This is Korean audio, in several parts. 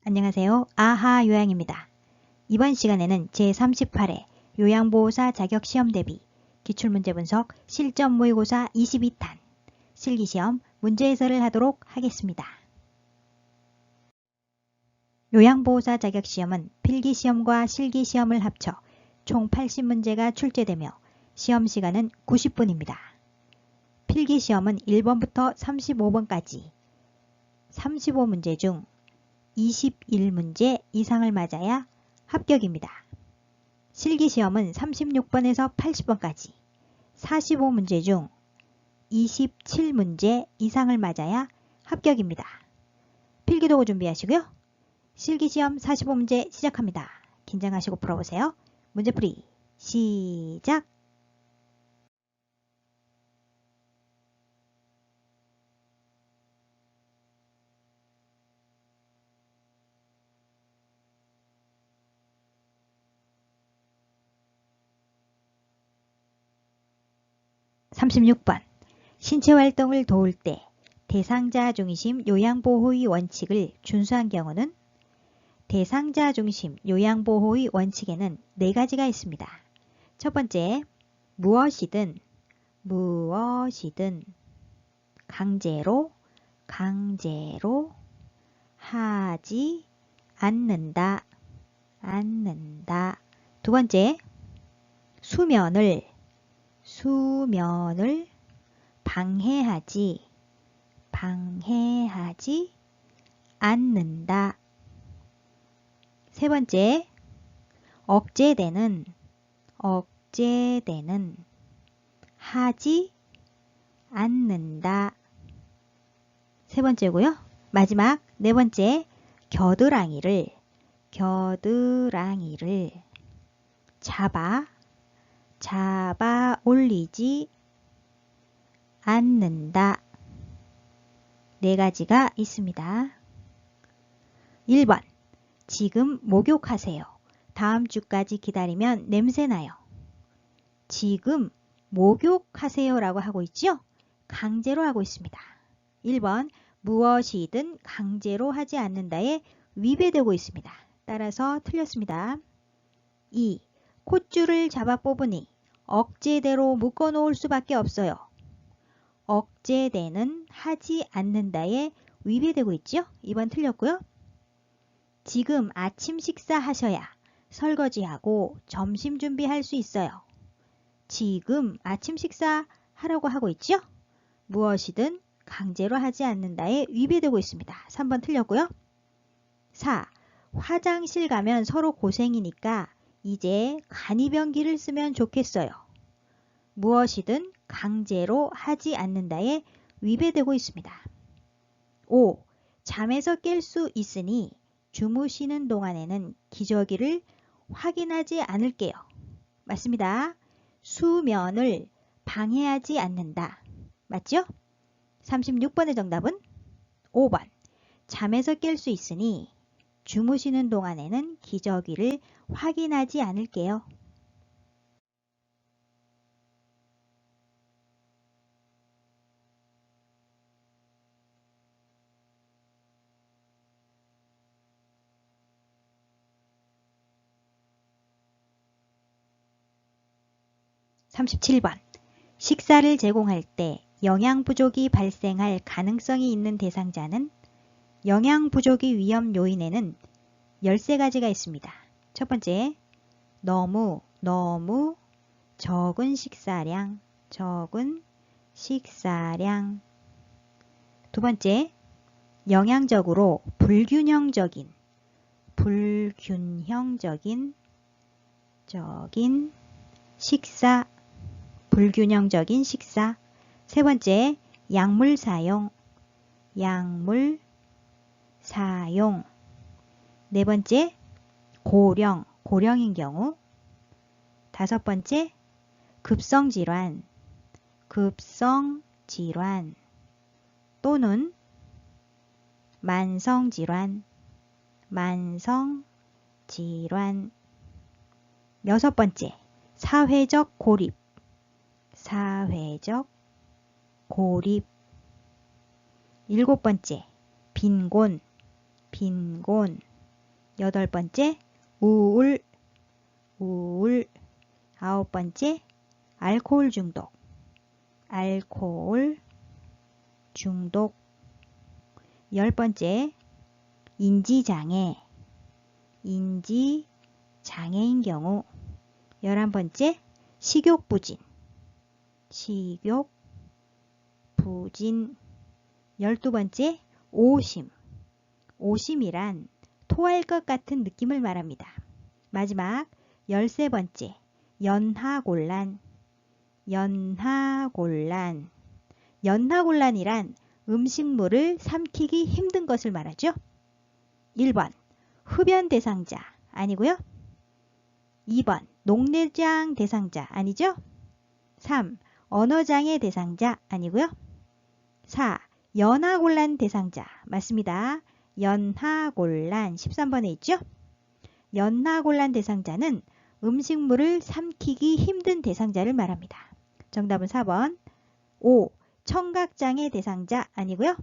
안녕하세요. 아하 요양입니다. 이번 시간에는 제38회 요양보호사 자격시험 대비 기출문제 분석 실전 모의고사 22탄 실기시험 문제 해설을 하도록 하겠습니다. 요양보호사 자격시험은 필기시험과 실기시험을 합쳐 총 80문제가 출제되며 시험시간은 90분입니다. 필기시험은 1번부터 35번까지 35문제 중 21문제 이상을 맞아야 합격입니다. 실기시험은 36번에서 80번까지 45문제 중 27문제 이상을 맞아야 합격입니다. 필기도구 준비하시고요. 실기시험 45문제 시작합니다. 긴장하시고 풀어보세요. 문제풀이 시작! (36번) 신체활동을 도울 때 대상자 중심 요양보호의 원칙을 준수한 경우는 대상자 중심 요양보호의 원칙에는 4가지가 있습니다. 첫 번째, 무엇이든 강제로 하지 않는다. 두 번째, 수면을 방해하지 않는다. 세 번째, 억제되는 하지 않는다. 세 번째고요. 마지막 네 번째, 겨드랑이를 잡아 올리지 않는다. 4가지가 있습니다. 1번, 지금 목욕하세요. 다음 주까지 기다리면 냄새나요. 지금 목욕하세요 라고 하고 있죠? 강제로 하고 있습니다. 1번, 무엇이든 강제로 하지 않는다에 위배되고 있습니다. 따라서 틀렸습니다. 2. 콧줄을 잡아 뽑으니 억제대로 묶어 놓을 수밖에 없어요. 억제되는 하지 않는다에 위배되고 있죠? 2번 틀렸고요. 지금 아침 식사하셔야 설거지하고 점심 준비할 수 있어요. 지금 아침 식사하라고 하고 있죠? 무엇이든 강제로 하지 않는다에 위배되고 있습니다. 3번 틀렸고요. 4. 화장실 가면 서로 고생이니까 이제 간이병기를 쓰면 좋겠어요. 무엇이든 강제로 하지 않는다에 위배되고 있습니다. 5. 잠에서 깰 수 있으니 주무시는 동안에는 기저귀를 확인하지 않을게요. 맞습니다. 수면을 방해하지 않는다. 맞죠? 36번의 정답은 5번. 잠에서 깰 수 있으니 주무시는 동안에는 기저귀를 확인하지 않을게요. (37번) 식사를 제공할 때 영양 부족이 발생할 가능성이 있는 대상자는 영양 부족의 위험 요인에는 13가지가 있습니다. 첫 번째, 너무 적은 식사량. 두 번째, 영양적으로 불균형적인 식사. 세 번째, 약물 사용. 네 번째, 고령인 경우. 다섯 번째, 급성질환 또는 만성질환. 여섯 번째, 사회적 고립. 일곱 번째, 빈곤. 8번째, 우울, 우울. 9번째, 알코올 중독, 알코올 중독. 10번째, 인지장애, 인지장애인 경우. 11번째, 식욕부진, 식욕부진. 12번째, 오심, 오심이란 토할 것 같은 느낌을 말합니다. 마지막 13번째, 연하곤란, 연하곤란. 연하곤란이란 음식물을 삼키기 힘든 것을 말하죠. 1번, 흡연 대상자 아니고요. 2번, 녹내장 대상자 아니죠. 3. 언어장애 대상자 아니고요. 4. 연하곤란 대상자 맞습니다. 연하곤란 13번에 있죠. 연하곤란 대상자는 음식물을 삼키기 힘든 대상자를 말합니다. 정답은 4번. 5. 청각장애 대상자 아니고요.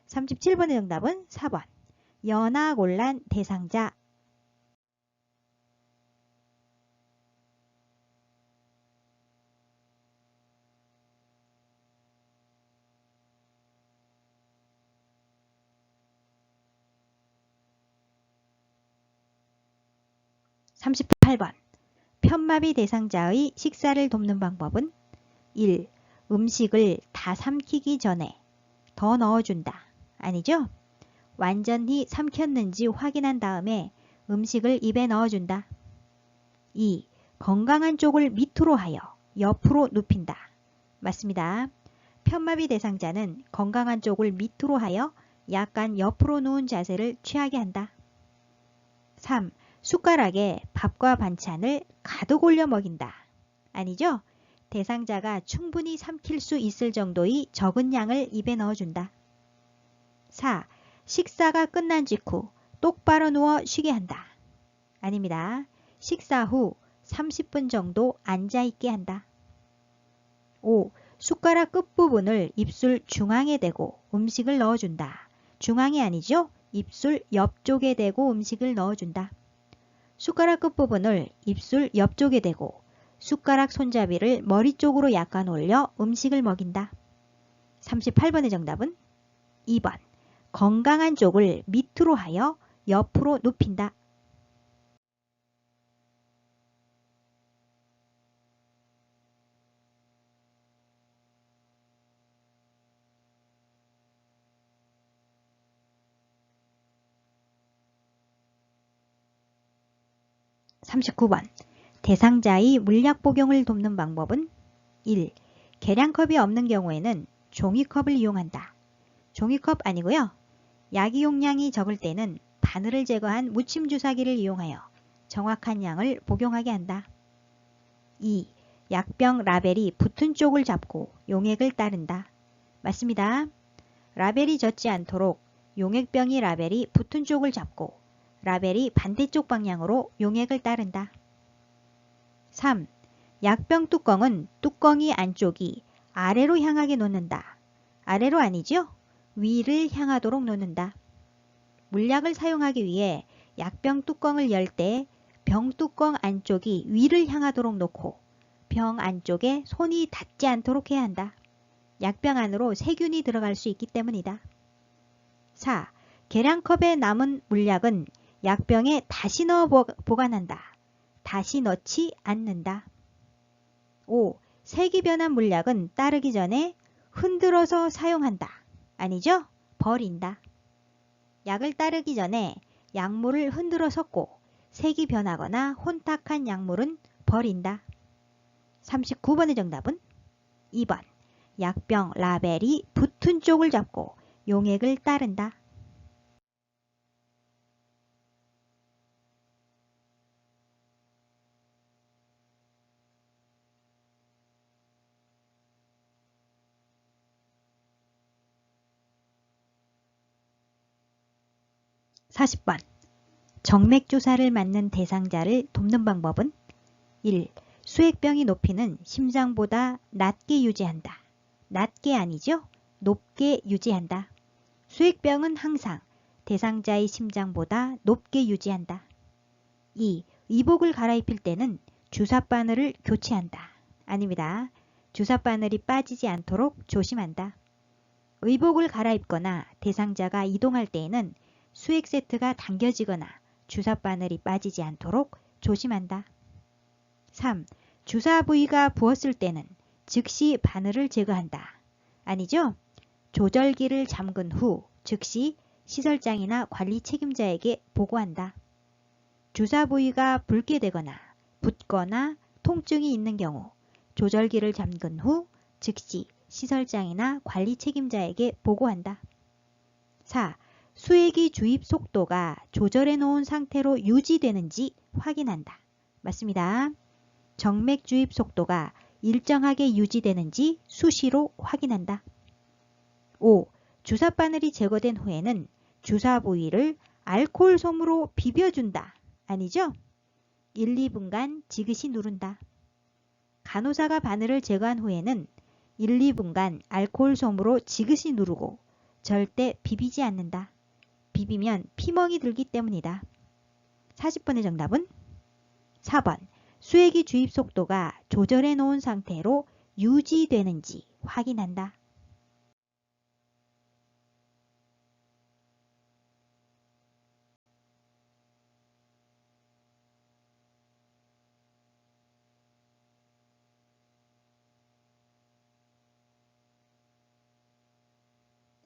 37번의 정답은 4번. 연하곤란 대상자. (38번) 편마비 대상자의 식사를 돕는 방법은 1. 음식을 다 삼키기 전에 더 넣어준다. 아니죠? 완전히 삼켰는지 확인한 다음에 음식을 입에 넣어준다. 2. 건강한 쪽을 밑으로 하여 옆으로 눕힌다. 맞습니다. 편마비 대상자는 건강한 쪽을 밑으로 하여 약간 옆으로 누운 자세를 취하게 한다. 3. 숟가락에 밥과 반찬을 가득 올려 먹인다. 아니죠? 대상자가 충분히 삼킬 수 있을 정도의 적은 양을 입에 넣어준다. 4. 식사가 끝난 직후 똑바로 누워 쉬게 한다. 아닙니다. 식사 후 30분 정도 앉아있게 한다. 5. 숟가락 끝부분을 입술 중앙에 대고 음식을 넣어준다. 중앙이 아니죠? 입술 옆쪽에 대고 음식을 넣어준다. 숟가락 끝부분을 입술 옆쪽에 대고 숟가락 손잡이를 머리 쪽으로 약간 올려 음식을 먹인다. 38번의 정답은 2번. 건강한 쪽을 밑으로 하여 옆으로 눕힌다. (39번) 대상자의 물약 복용을 돕는 방법은 1. 계량컵이 없는 경우에는 종이컵을 이용한다. 종이컵 아니고요. 약의 용량이 적을 때는 바늘을 제거한 무침 주사기를 이용하여 정확한 양을 복용하게 한다. 2. 약병 라벨이 붙은 쪽을 잡고 용액을 따른다. 맞습니다. 라벨이 젖지 않도록 용액병이 라벨이 붙은 쪽을 잡고 라벨이 반대쪽 방향으로 용액을 따른다. 3. 약병 뚜껑은 뚜껑이 안쪽이 아래로 향하게 놓는다. 아래로 아니죠? 위를 향하도록 놓는다. 물약을 사용하기 위해 약병 뚜껑을 열 때 병 뚜껑 안쪽이 위를 향하도록 놓고 병 안쪽에 손이 닿지 않도록 해야 한다. 약병 안으로 세균이 들어갈 수 있기 때문이다. 4. 계량컵에 남은 물약은 약병에 다시 넣어 보관한다. 다시 넣지 않는다. 5. 색이 변한 물약은 따르기 전에 흔들어서 사용한다. 아니죠? 버린다. 약을 따르기 전에 약물을 흔들어 섞고 색이 변하거나 혼탁한 약물은 버린다. 39번의 정답은 2번. 약병 라벨이 붙은 쪽을 잡고 용액을 따른다. (40번) 정맥주사를 맞는 대상자를 돕는 방법은 1. 수액병이 높이는 심장보다 낮게 유지한다. 낮게 아니죠? 높게 유지한다. 수액병은 항상 대상자의 심장보다 높게 유지한다. 2. 의복을 갈아입힐 때는 주사바늘을 교체한다. 아닙니다. 주사바늘이 빠지지 않도록 조심한다. 의복을 갈아입거나 대상자가 이동할 때에는 수액 세트가 당겨지거나 주사바늘이 빠지지 않도록 조심한다. 3. 주사 부위가 부었을 때는 즉시 바늘을 제거한다. 아니죠? 조절기를 잠근 후 즉시 시설장이나 관리 책임자에게 보고한다. 주사 부위가 붉게 되거나 붓거나 통증이 있는 경우 조절기를 잠근 후 즉시 시설장이나 관리 책임자에게 보고한다. 4. 수액이 주입 속도가 조절해 놓은 상태로 유지되는지 확인한다. 맞습니다. 정맥 주입 속도가 일정하게 유지되는지 수시로 확인한다. 5. 주사바늘이 제거된 후에는 주사 부위를 알코올 솜으로 비벼준다. 아니죠? 1, 2분간 지그시 누른다. 간호사가 바늘을 제거한 후에는 1, 2분간 알코올 솜으로 지그시 누르고 절대 비비지 않는다. 비비면 피멍이 들기 때문이다. 40번의 정답은 4번. 수액이 주입 속도가 조절해 놓은 상태로 유지되는지 확인한다.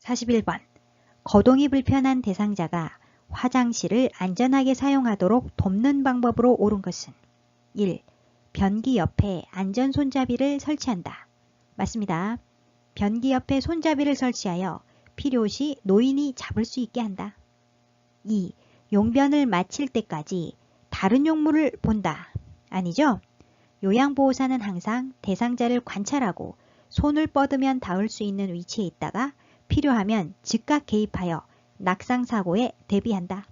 41번. 거동이 불편한 대상자가 화장실을 안전하게 사용하도록 돕는 방법으로 옳은 것은 1. 변기 옆에 안전 손잡이를 설치한다. 맞습니다. 변기 옆에 손잡이를 설치하여 필요시 노인이 잡을 수 있게 한다. 2. 용변을 마칠 때까지 다른 용물을 본다. 아니죠? 요양보호사는 항상 대상자를 관찰하고 손을 뻗으면 닿을 수 있는 위치에 있다가 필요하면 즉각 개입하여 낙상사고에 대비한다.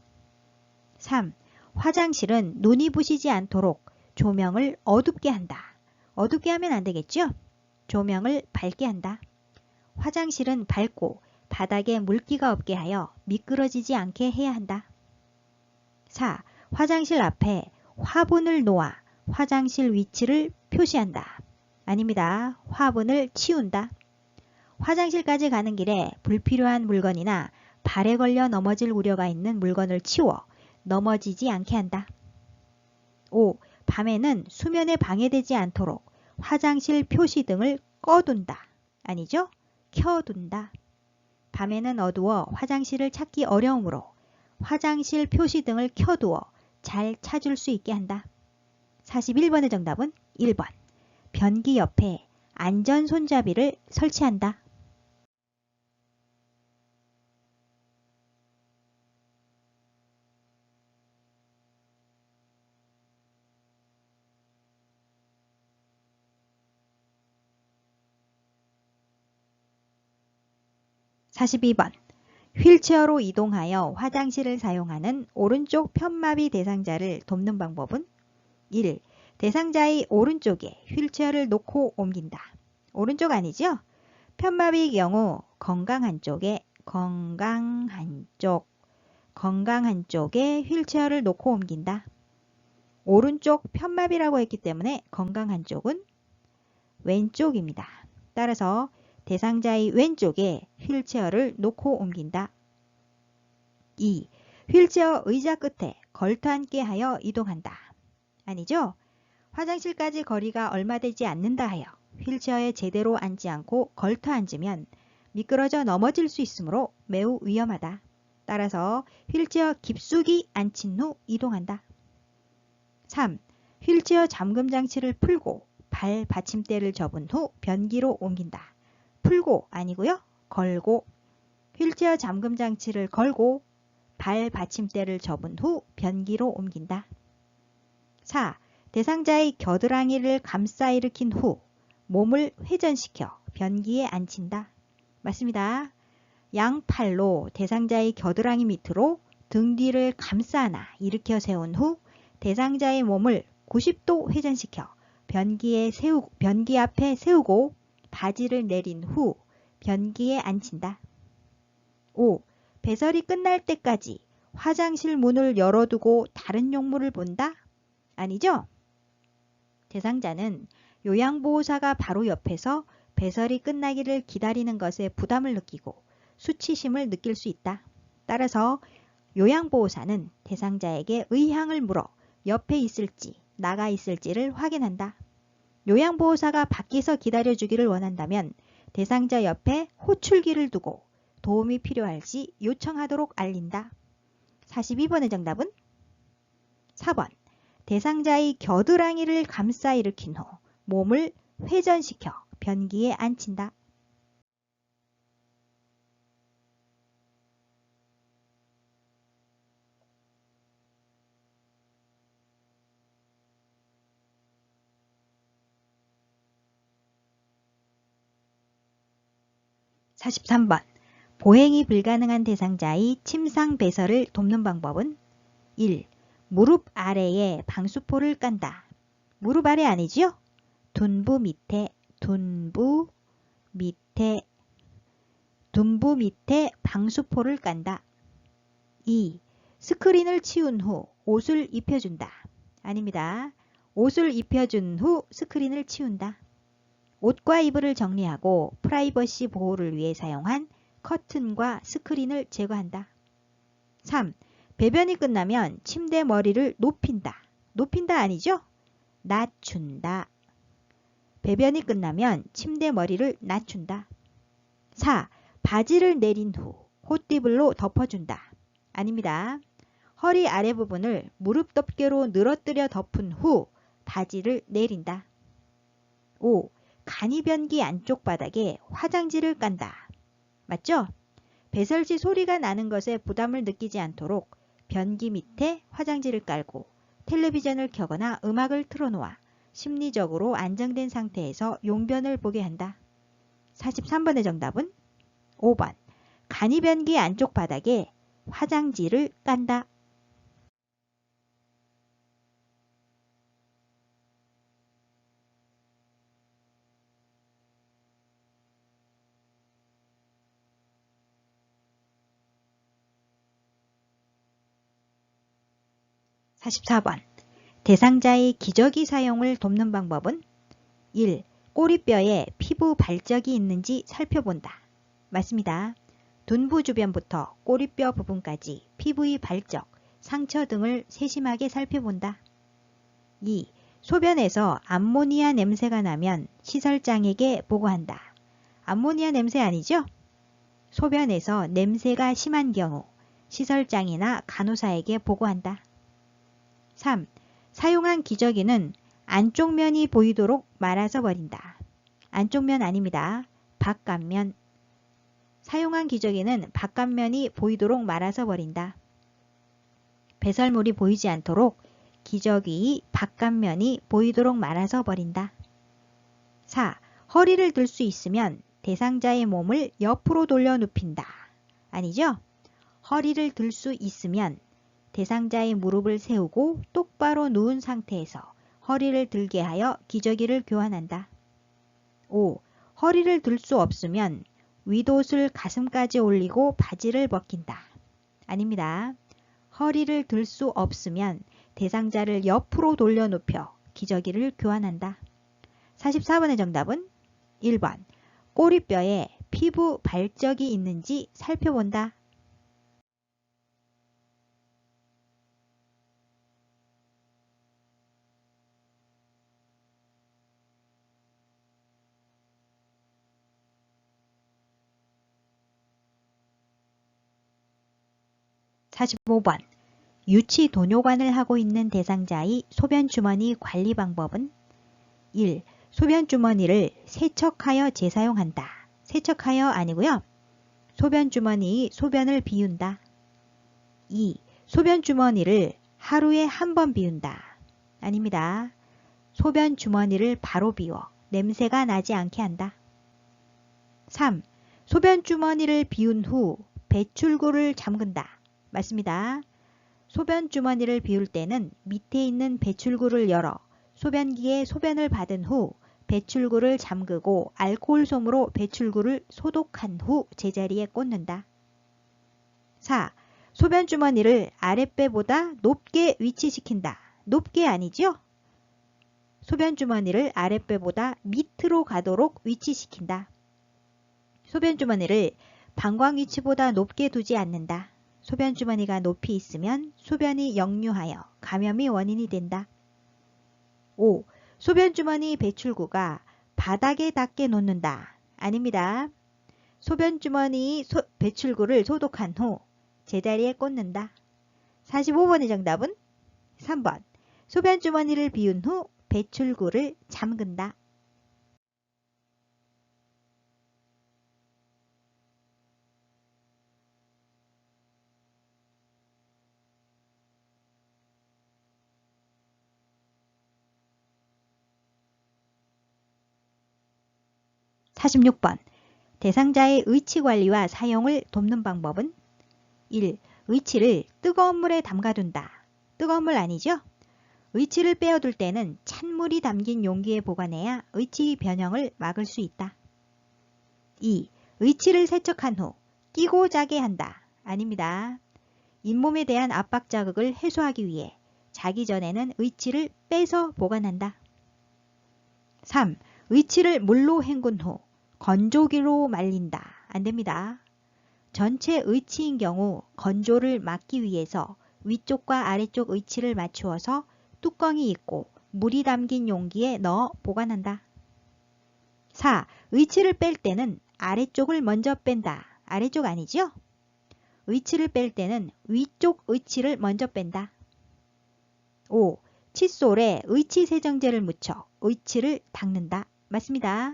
3. 화장실은 눈이 부시지 않도록 조명을 어둡게 한다. 어둡게 하면 안 되겠죠? 조명을 밝게 한다. 화장실은 밝고 바닥에 물기가 없게 하여 미끄러지지 않게 해야 한다. 4. 화장실 앞에 화분을 놓아 화장실 위치를 표시한다. 아닙니다. 화분을 치운다. 화장실까지 가는 길에 불필요한 물건이나 발에 걸려 넘어질 우려가 있는 물건을 치워 넘어지지 않게 한다. 5. 밤에는 수면에 방해되지 않도록 화장실 표시등을 꺼둔다. 아니죠? 켜둔다. 밤에는 어두워 화장실을 찾기 어려우므로 화장실 표시등을 켜두어 잘 찾을 수 있게 한다. 41번의 정답은 1번. 변기 옆에 안전 손잡이를 설치한다. 42번. 휠체어로 이동하여 화장실을 사용하는 오른쪽 편마비 대상자를 돕는 방법은 1. 대상자의 오른쪽에 휠체어를 놓고 옮긴다. 오른쪽 아니죠? 편마비의 경우 건강 한쪽에 휠체어를 놓고 옮긴다. 오른쪽 편마비라고 했기 때문에 건강 한쪽은 왼쪽입니다. 따라서 대상자의 왼쪽에 휠체어를 놓고 옮긴다. 2. 휠체어 의자 끝에 걸터앉게 하여 이동한다. 아니죠? 화장실까지 거리가 얼마 되지 않는다 하여 휠체어에 제대로 앉지 않고 걸터앉으면 미끄러져 넘어질 수 있으므로 매우 위험하다. 따라서 휠체어 깊숙이 앉힌 후 이동한다. 3. 휠체어 잠금 장치를 풀고 발 받침대를 접은 후 변기로 옮긴다. 풀고 아니고요. 걸고 휠체어 잠금 장치를 걸고 발 받침대를 접은 후 변기로 옮긴다. 4. 대상자의 겨드랑이를 감싸 일으킨 후 몸을 회전시켜 변기에 앉힌다. 맞습니다. 양팔로 대상자의 겨드랑이 밑으로 등 뒤를 감싸 안아 일으켜 세운 후 대상자의 몸을 90도 회전시켜 변기 앞에 세우고 바지를 내린 후 변기에 앉힌다. 5. 배설이 끝날 때까지 화장실 문을 열어두고 다른 용물을 본다? 아니죠? 대상자는 요양보호사가 바로 옆에서 배설이 끝나기를 기다리는 것에 부담을 느끼고 수치심을 느낄 수 있다. 따라서 요양보호사는 대상자에게 의향을 물어 옆에 있을지 나가 있을지를 확인한다. 요양보호사가 밖에서 기다려주기를 원한다면 대상자 옆에 호출기를 두고 도움이 필요할지 요청하도록 알린다. 42번의 정답은 4번. 대상자의 겨드랑이를 감싸 일으킨 후 몸을 회전시켜 변기에 앉힌다. 43번. 보행이 불가능한 대상자의 침상 배설을 돕는 방법은 1. 무릎 아래에 방수포를 깐다. 무릎 아래 아니지요? 둔부 밑에 방수포를 깐다. 2. 스크린을 치운 후 옷을 입혀준다. 아닙니다. 옷을 입혀준 후 스크린을 치운다. 옷과 이불을 정리하고 프라이버시 보호를 위해 사용한 커튼과 스크린을 제거한다. 3. 배변이 끝나면 침대 머리를 높인다. 높인다 아니죠? 낮춘다. 배변이 끝나면 침대 머리를 낮춘다. 4. 바지를 내린 후 콧띠불로 덮어준다. 아닙니다. 허리 아래 부분을 무릎 덮개로 늘어뜨려 덮은 후 바지를 내린다. 5. 간이변기 안쪽 바닥에 화장지를 깐다. 맞죠? 배설 시 소리가 나는 것에 부담을 느끼지 않도록 변기 밑에 화장지를 깔고 텔레비전을 켜거나 음악을 틀어놓아 심리적으로 안정된 상태에서 용변을 보게 한다. 43번의 정답은 5번. 간이변기 안쪽 바닥에 화장지를 깐다. 44번. 대상자의 기저귀 사용을 돕는 방법은 1. 꼬리뼈에 피부 발적이 있는지 살펴본다. 맞습니다. 둔부 주변부터 꼬리뼈 부분까지 피부의 발적, 상처 등을 세심하게 살펴본다. 2. 소변에서 암모니아 냄새가 나면 시설장에게 보고한다. 암모니아 냄새 아니죠? 소변에서 냄새가 심한 경우 시설장이나 간호사에게 보고한다. 3. 사용한 기저귀는 안쪽 면이 보이도록 말아서 버린다. 안쪽 면 아닙니다. 바깥면. 사용한 기저귀는 바깥면이 보이도록 말아서 버린다. 배설물이 보이지 않도록 기저귀의 바깥면이 보이도록 말아서 버린다. 4. 허리를 들 수 있으면 대상자의 몸을 옆으로 돌려 눕힌다. 아니죠? 허리를 들 수 있으면 대상자의 무릎을 세우고 똑바로 누운 상태에서 허리를 들게 하여 기저귀를 교환한다. 5. 허리를 들 수 없으면 윗옷을 가슴까지 올리고 바지를 벗긴다. 아닙니다. 허리를 들 수 없으면 대상자를 옆으로 돌려 눕혀 기저귀를 교환한다. 44번의 정답은 1번. 꼬리뼈에 피부 발적이 있는지 살펴본다. 45번. 유치 도뇨관을 하고 있는 대상자의 소변주머니 관리 방법은 1. 소변주머니를 세척하여 재사용한다. 세척하여 아니고요. 소변주머니의 소변을 비운다. 2. 소변주머니를 하루에 한 번 비운다. 아닙니다. 소변주머니를 바로 비워 냄새가 나지 않게 한다. 3. 소변주머니를 비운 후 배출구를 잠근다. 맞습니다. 소변주머니를 비울 때는 밑에 있는 배출구를 열어 소변기에 소변을 받은 후 배출구를 잠그고 알코올솜으로 배출구를 소독한 후 제자리에 꽂는다. 4. 소변 주머니를 아랫배보다 높게 위치시킨다. 높게 아니죠? 소변 주머니를 아랫배보다 밑으로 가도록 위치시킨다. 소변 주머니를 방광 위치보다 높게 두지 않는다. 소변 주머니가 높이 있으면 소변이 역류하여 감염이 원인이 된다. 5. 소변 주머니 배출구가 바닥에 닿게 놓는다. 아닙니다. 소변 주머니 배출구를 소독한 후 제자리에 꽂는다. 45번의 정답은 3번. 소변 주머니를 비운 후 배출구를 잠근다. (46번) 대상자의 의치관리와 사용을 돕는 방법은 1. 의치를 뜨거운 물에 담가둔다. 뜨거운 물 아니죠? 의치를 빼어둘 때는 찬물이 담긴 용기에 보관해야 의치 변형을 막을 수 있다. 2. 의치를 세척한 후 끼고 자게 한다. 아닙니다. 잇몸에 대한 압박 자극을 해소하기 위해 자기 전에는 의치를 빼서 보관한다. 3. 의치를 물로 헹군 후 건조기로 말린다. 안됩니다. 전체 의치인 경우 건조를 막기 위해서 위쪽과 아래쪽 의치를 맞추어서 뚜껑이 있고 물이 담긴 용기에 넣어 보관한다. 4. 의치를 뺄 때는 아래쪽을 먼저 뺀다. 아래쪽 아니죠? 의치를 뺄 때는 위쪽 의치를 먼저 뺀다. 5. 칫솔에 의치 세정제를 묻혀 의치를 닦는다. 맞습니다.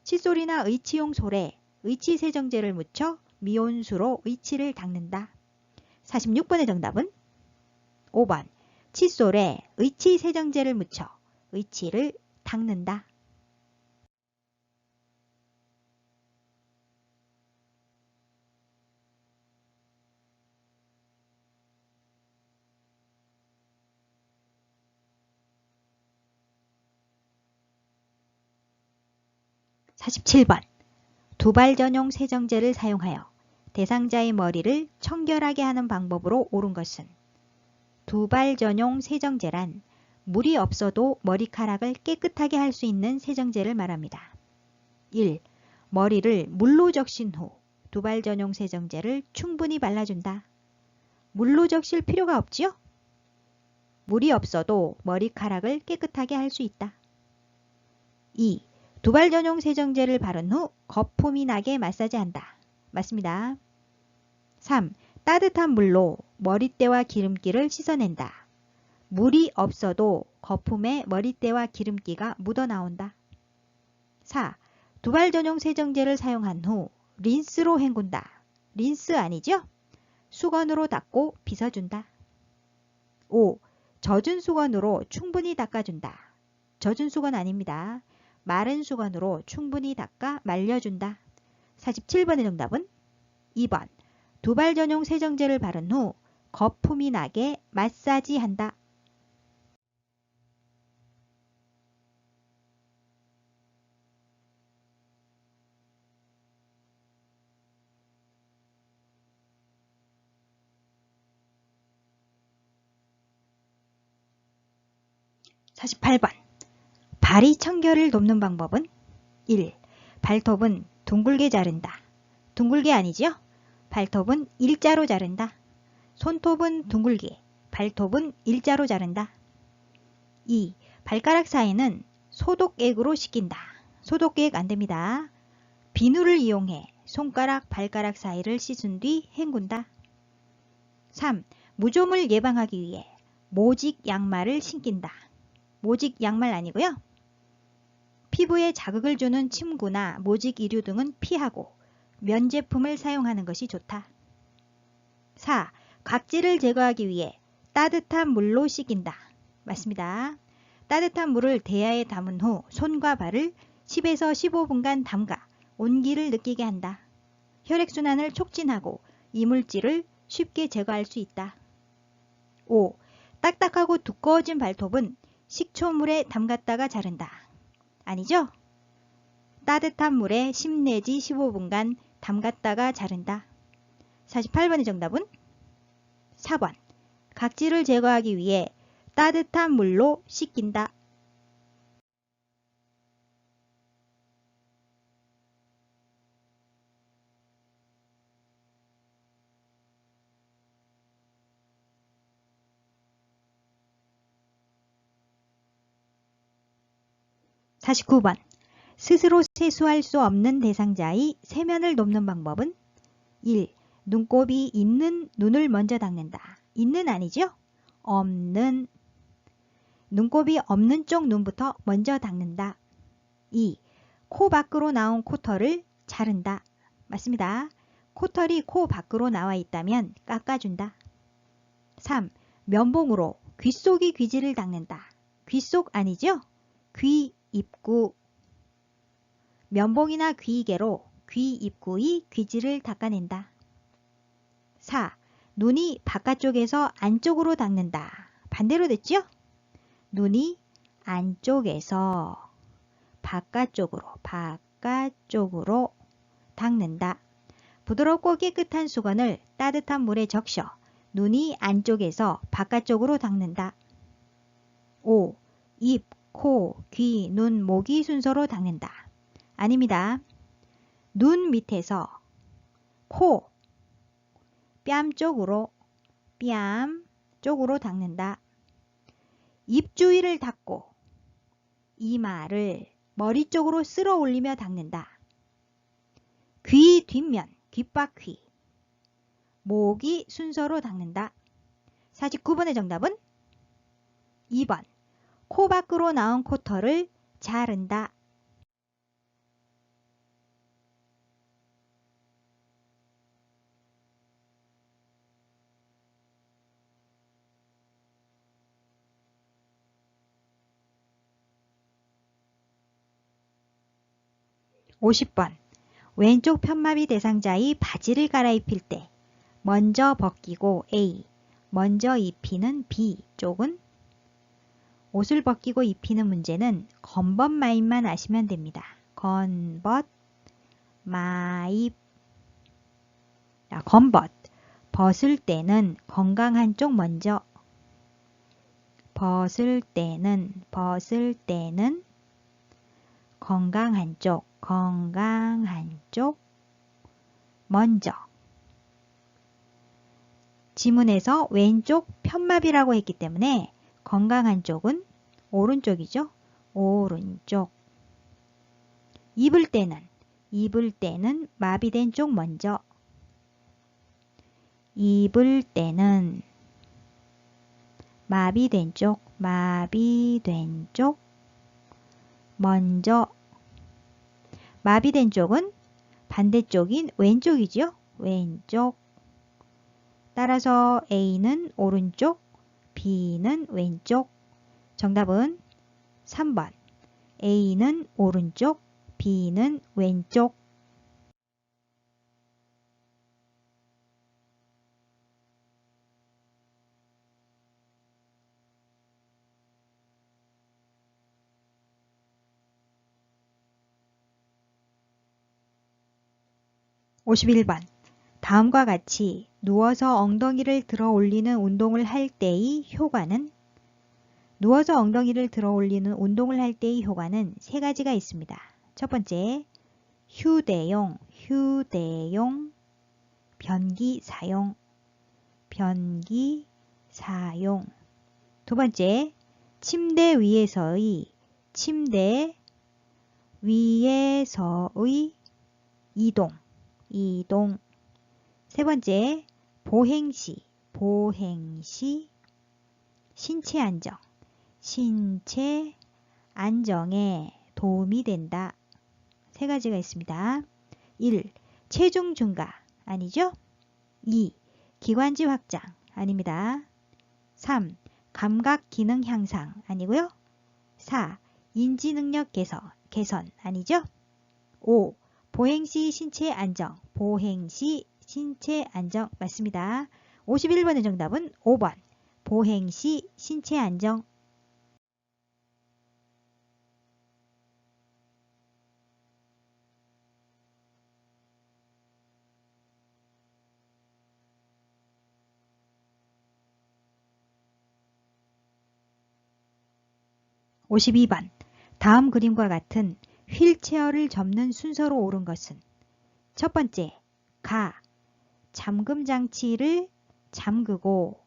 칫솔이나 의치용 솔에 의치 세정제를 묻혀 미온수로 의치를 닦는다. 46번의 정답은 5번. 칫솔에 의치 세정제를 묻혀 의치를 닦는다. (47번) 두발 전용 세정제를 사용하여 대상자의 머리를 청결하게 하는 방법으로 옳은 것은 두발 전용 세정제란 물이 없어도 머리카락을 깨끗하게 할 수 있는 세정제를 말합니다. 1. 머리를 물로 적신 후 두발 전용 세정제를 충분히 발라준다. 물로 적실 필요가 없지요? 물이 없어도 머리카락을 깨끗하게 할 수 있다. 2. 두발 전용 세정제를 바른 후 거품이 나게 마사지한다. 맞습니다. 3. 따뜻한 물로 머리때와 기름기를 씻어낸다. 물이 없어도 거품에 머리때와 기름기가 묻어나온다. 4. 두발 전용 세정제를 사용한 후 린스로 헹군다. 린스 아니죠? 수건으로 닦고 빗어준다. 5. 젖은 수건으로 충분히 닦아준다. 젖은 수건 아닙니다. 마른 수건으로 충분히 닦아 말려준다. 47번의 정답은 2번. 두발 전용 세정제를 바른 후 거품이 나게 마사지한다. (48번) 발이 청결을 돕는 방법은 1. 발톱은 둥글게 자른다. 둥글게 아니죠? 발톱은 일자로 자른다. 손톱은 둥글게, 발톱은 일자로 자른다. 2. 발가락 사이는 소독액으로 씻긴다. 소독액 안됩니다. 비누를 이용해 손가락, 발가락 사이를 씻은 뒤 헹군다. 3. 무좀을 예방하기 위해 모직 양말을 신긴다. 모직 양말 아니고요. 피부에 자극을 주는 침구나 모직 이류 등은 피하고 면 제품을 사용하는 것이 좋다. 4. 각질을 제거하기 위해 따뜻한 물로 씻긴다. 맞습니다. 따뜻한 물을 대야에 담은 후 손과 발을 10에서 15분간 담가 온기를 느끼게 한다. 혈액순환을 촉진하고 이물질을 쉽게 제거할 수 있다. 5. 딱딱하고 두꺼워진 발톱은 식초물에 담갔다가 자른다. 아니죠? 따뜻한 물에 10 내지 15분간 담갔다가 자른다. 48번의 정답은 4번. 각질을 제거하기 위해 따뜻한 물로 씻긴다. 49번. 스스로 세수할 수 없는 대상자의 세면을 돕는 방법은 1. 눈곱이 있는 눈을 먼저 닦는다. 있는 아니죠? 없는. 눈곱이 없는 쪽 눈부터 먼저 닦는다. 2. 코 밖으로 나온 코털을 자른다. 맞습니다. 코털이 코 밖으로 나와 있다면 깎아준다. 3. 면봉으로 귓속의 귀지를 닦는다. 귓속 아니죠? 귀 입구. 면봉이나 귀이개로 귀 입구의 귀지를 닦아낸다. 4. 눈이 바깥쪽에서 안쪽으로 닦는다. 반대로 됐죠? 눈이 안쪽에서 바깥쪽으로 닦는다. 부드럽고 깨끗한 수건을 따뜻한 물에 적셔 눈이 안쪽에서 바깥쪽으로 닦는다. 5. 입, 코, 귀, 눈, 목이 순서로 닦는다. 아닙니다. 눈 밑에서 코, 뺨 쪽으로 닦는다. 입 주위를 닦고 이마를 머리 쪽으로 쓸어 올리며 닦는다. 귀 뒷면, 귓바퀴, 목이 순서로 닦는다. 49번의 정답은 2번. 코 밖으로 나온 코털을 자른다. 50번. 왼쪽 편마비 대상자의 바지를 갈아입힐 때 먼저 벗기고 A, 먼저 입히는 B 쪽은 옷을 벗기고 입히는 문제는 건벗 마입만 아시면 됩니다. 건벗 마입. 건벗. 벗을 때는 건강한 쪽 먼저. 벗을 때는 건강한 쪽 먼저. 지문에서 왼쪽 편마비라고 했기 때문에 건강한 쪽은 오른쪽이죠. 오른쪽. 입을 때는 마비된 쪽 먼저. 입을 때는 마비된 쪽 먼저. 마비된 쪽은 반대쪽인 왼쪽이죠. 왼쪽. 따라서 A는 오른쪽, B는 왼쪽. 정답은 3번. A는 오른쪽, B는 왼쪽. 51번. 다음과 같이 누워서 엉덩이를 들어 올리는 운동을 할 때의 효과는 누워서 엉덩이를 들어 올리는 운동을 할 때의 효과는 세 가지가 있습니다. 첫 번째, 휴대용 변기 사용. 두 번째, 침대 위에서의 이동. 세 번째, 보행시 신체 안정에 도움이 된다. 세 가지가 있습니다. 1. 체중 증가 아니죠? 2. 기관지 확장 아닙니다. 3. 감각 기능 향상 아니고요. 4. 인지 능력 개선 아니죠? 5. 보행시 신체 안정 맞습니다. 51번의 정답은 5번. 보행시 신체 안정. 52번. 다음 그림과 같은 휠체어를 접는 순서로 옳은 것은 첫 번째, 가, 잠금 장치를 잠그고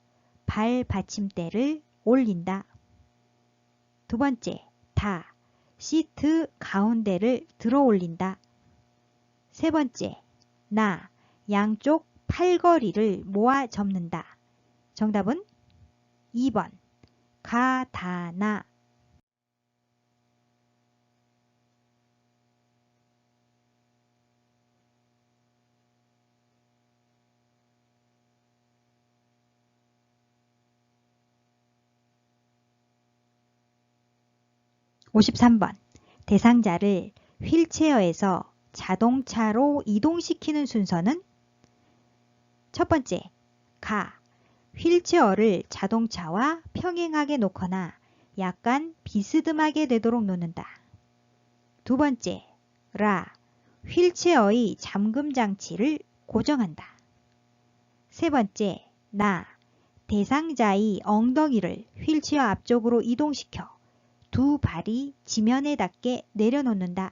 발 받침대를 올린다. 두 번째, 다, 시트 가운데를 들어 올린다. 세 번째, 나, 양쪽 팔걸이를 모아 접는다. 정답은 2번, 가, 다, 나. 53번. 대상자를 휠체어에서 자동차로 이동시키는 순서는 첫 번째, 가, 휠체어를 자동차와 평행하게 놓거나 약간 비스듬하게 되도록 놓는다. 두 번째, 라, 휠체어의 잠금 장치를 고정한다. 세 번째, 나, 대상자의 엉덩이를 휠체어 앞쪽으로 이동시켜 두 발이 지면에 닿게 내려놓는다.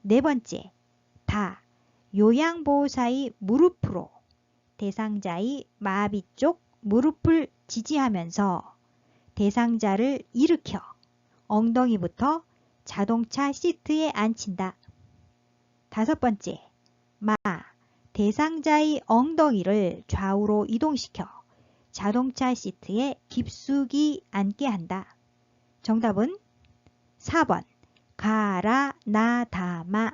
네 번째, 다, 요양보호사의 무릎으로 대상자의 마비 쪽 무릎을 지지하면서 대상자를 일으켜 엉덩이부터 자동차 시트에 앉힌다. 다섯 번째, 마, 대상자의 엉덩이를 좌우로 이동시켜 자동차 시트에 깊숙이 앉게 한다. 정답은 4번, 가라, 나, 다, 마.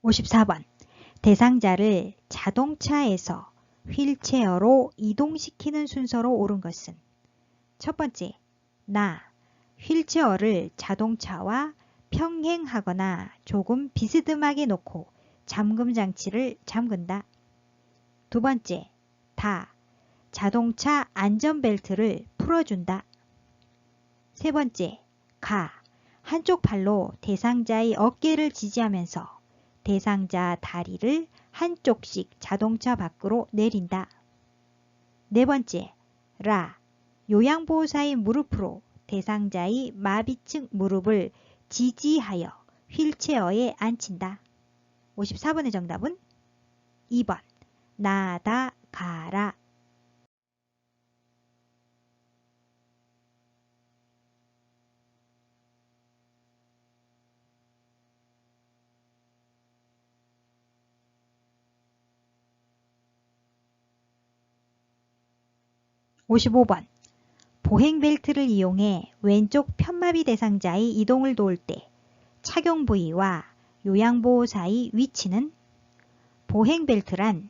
54번. 대상자를 자동차에서 휠체어로 이동시키는 순서로 옳은 것은 첫 번째, 나, 휠체어를 자동차와 평행하거나 조금 비스듬하게 놓고 잠금 장치를 잠근다. 두 번째, 다, 자동차 안전벨트를 풀어준다. 세 번째, 가, 한쪽 발로 대상자의 어깨를 지지하면서 대상자 다리를 한쪽씩 자동차 밖으로 내린다. 네 번째, 라, 요양보호사의 무릎으로 대상자의 마비층 무릎을 지지하여 휠체어에 앉힌다. 54번의 정답은 2번, 나다, 가라. 55번. 보행벨트를 이용해 왼쪽 편마비 대상자의 이동을 도울 때 착용 부위와 요양보호사의 위치는 보행벨트란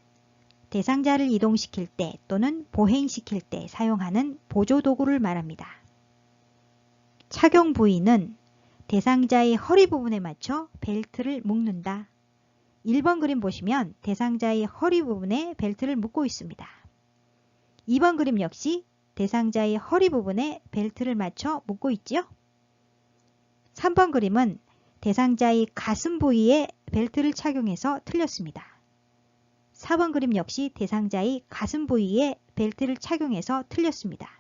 대상자를 이동시킬 때 또는 보행시킬 때 사용하는 보조도구를 말합니다. 착용 부위는 대상자의 허리 부분에 맞춰 벨트를 묶는다. 1번 그림 보시면 대상자의 허리 부분에 벨트를 묶고 있습니다. 2번 그림 역시 대상자의 허리 부분에 벨트를 맞춰 묶고 있지요. 3번 그림은 대상자의 가슴 부위에 벨트를 착용해서 틀렸습니다. 4번 그림 역시 대상자의 가슴 부위에 벨트를 착용해서 틀렸습니다.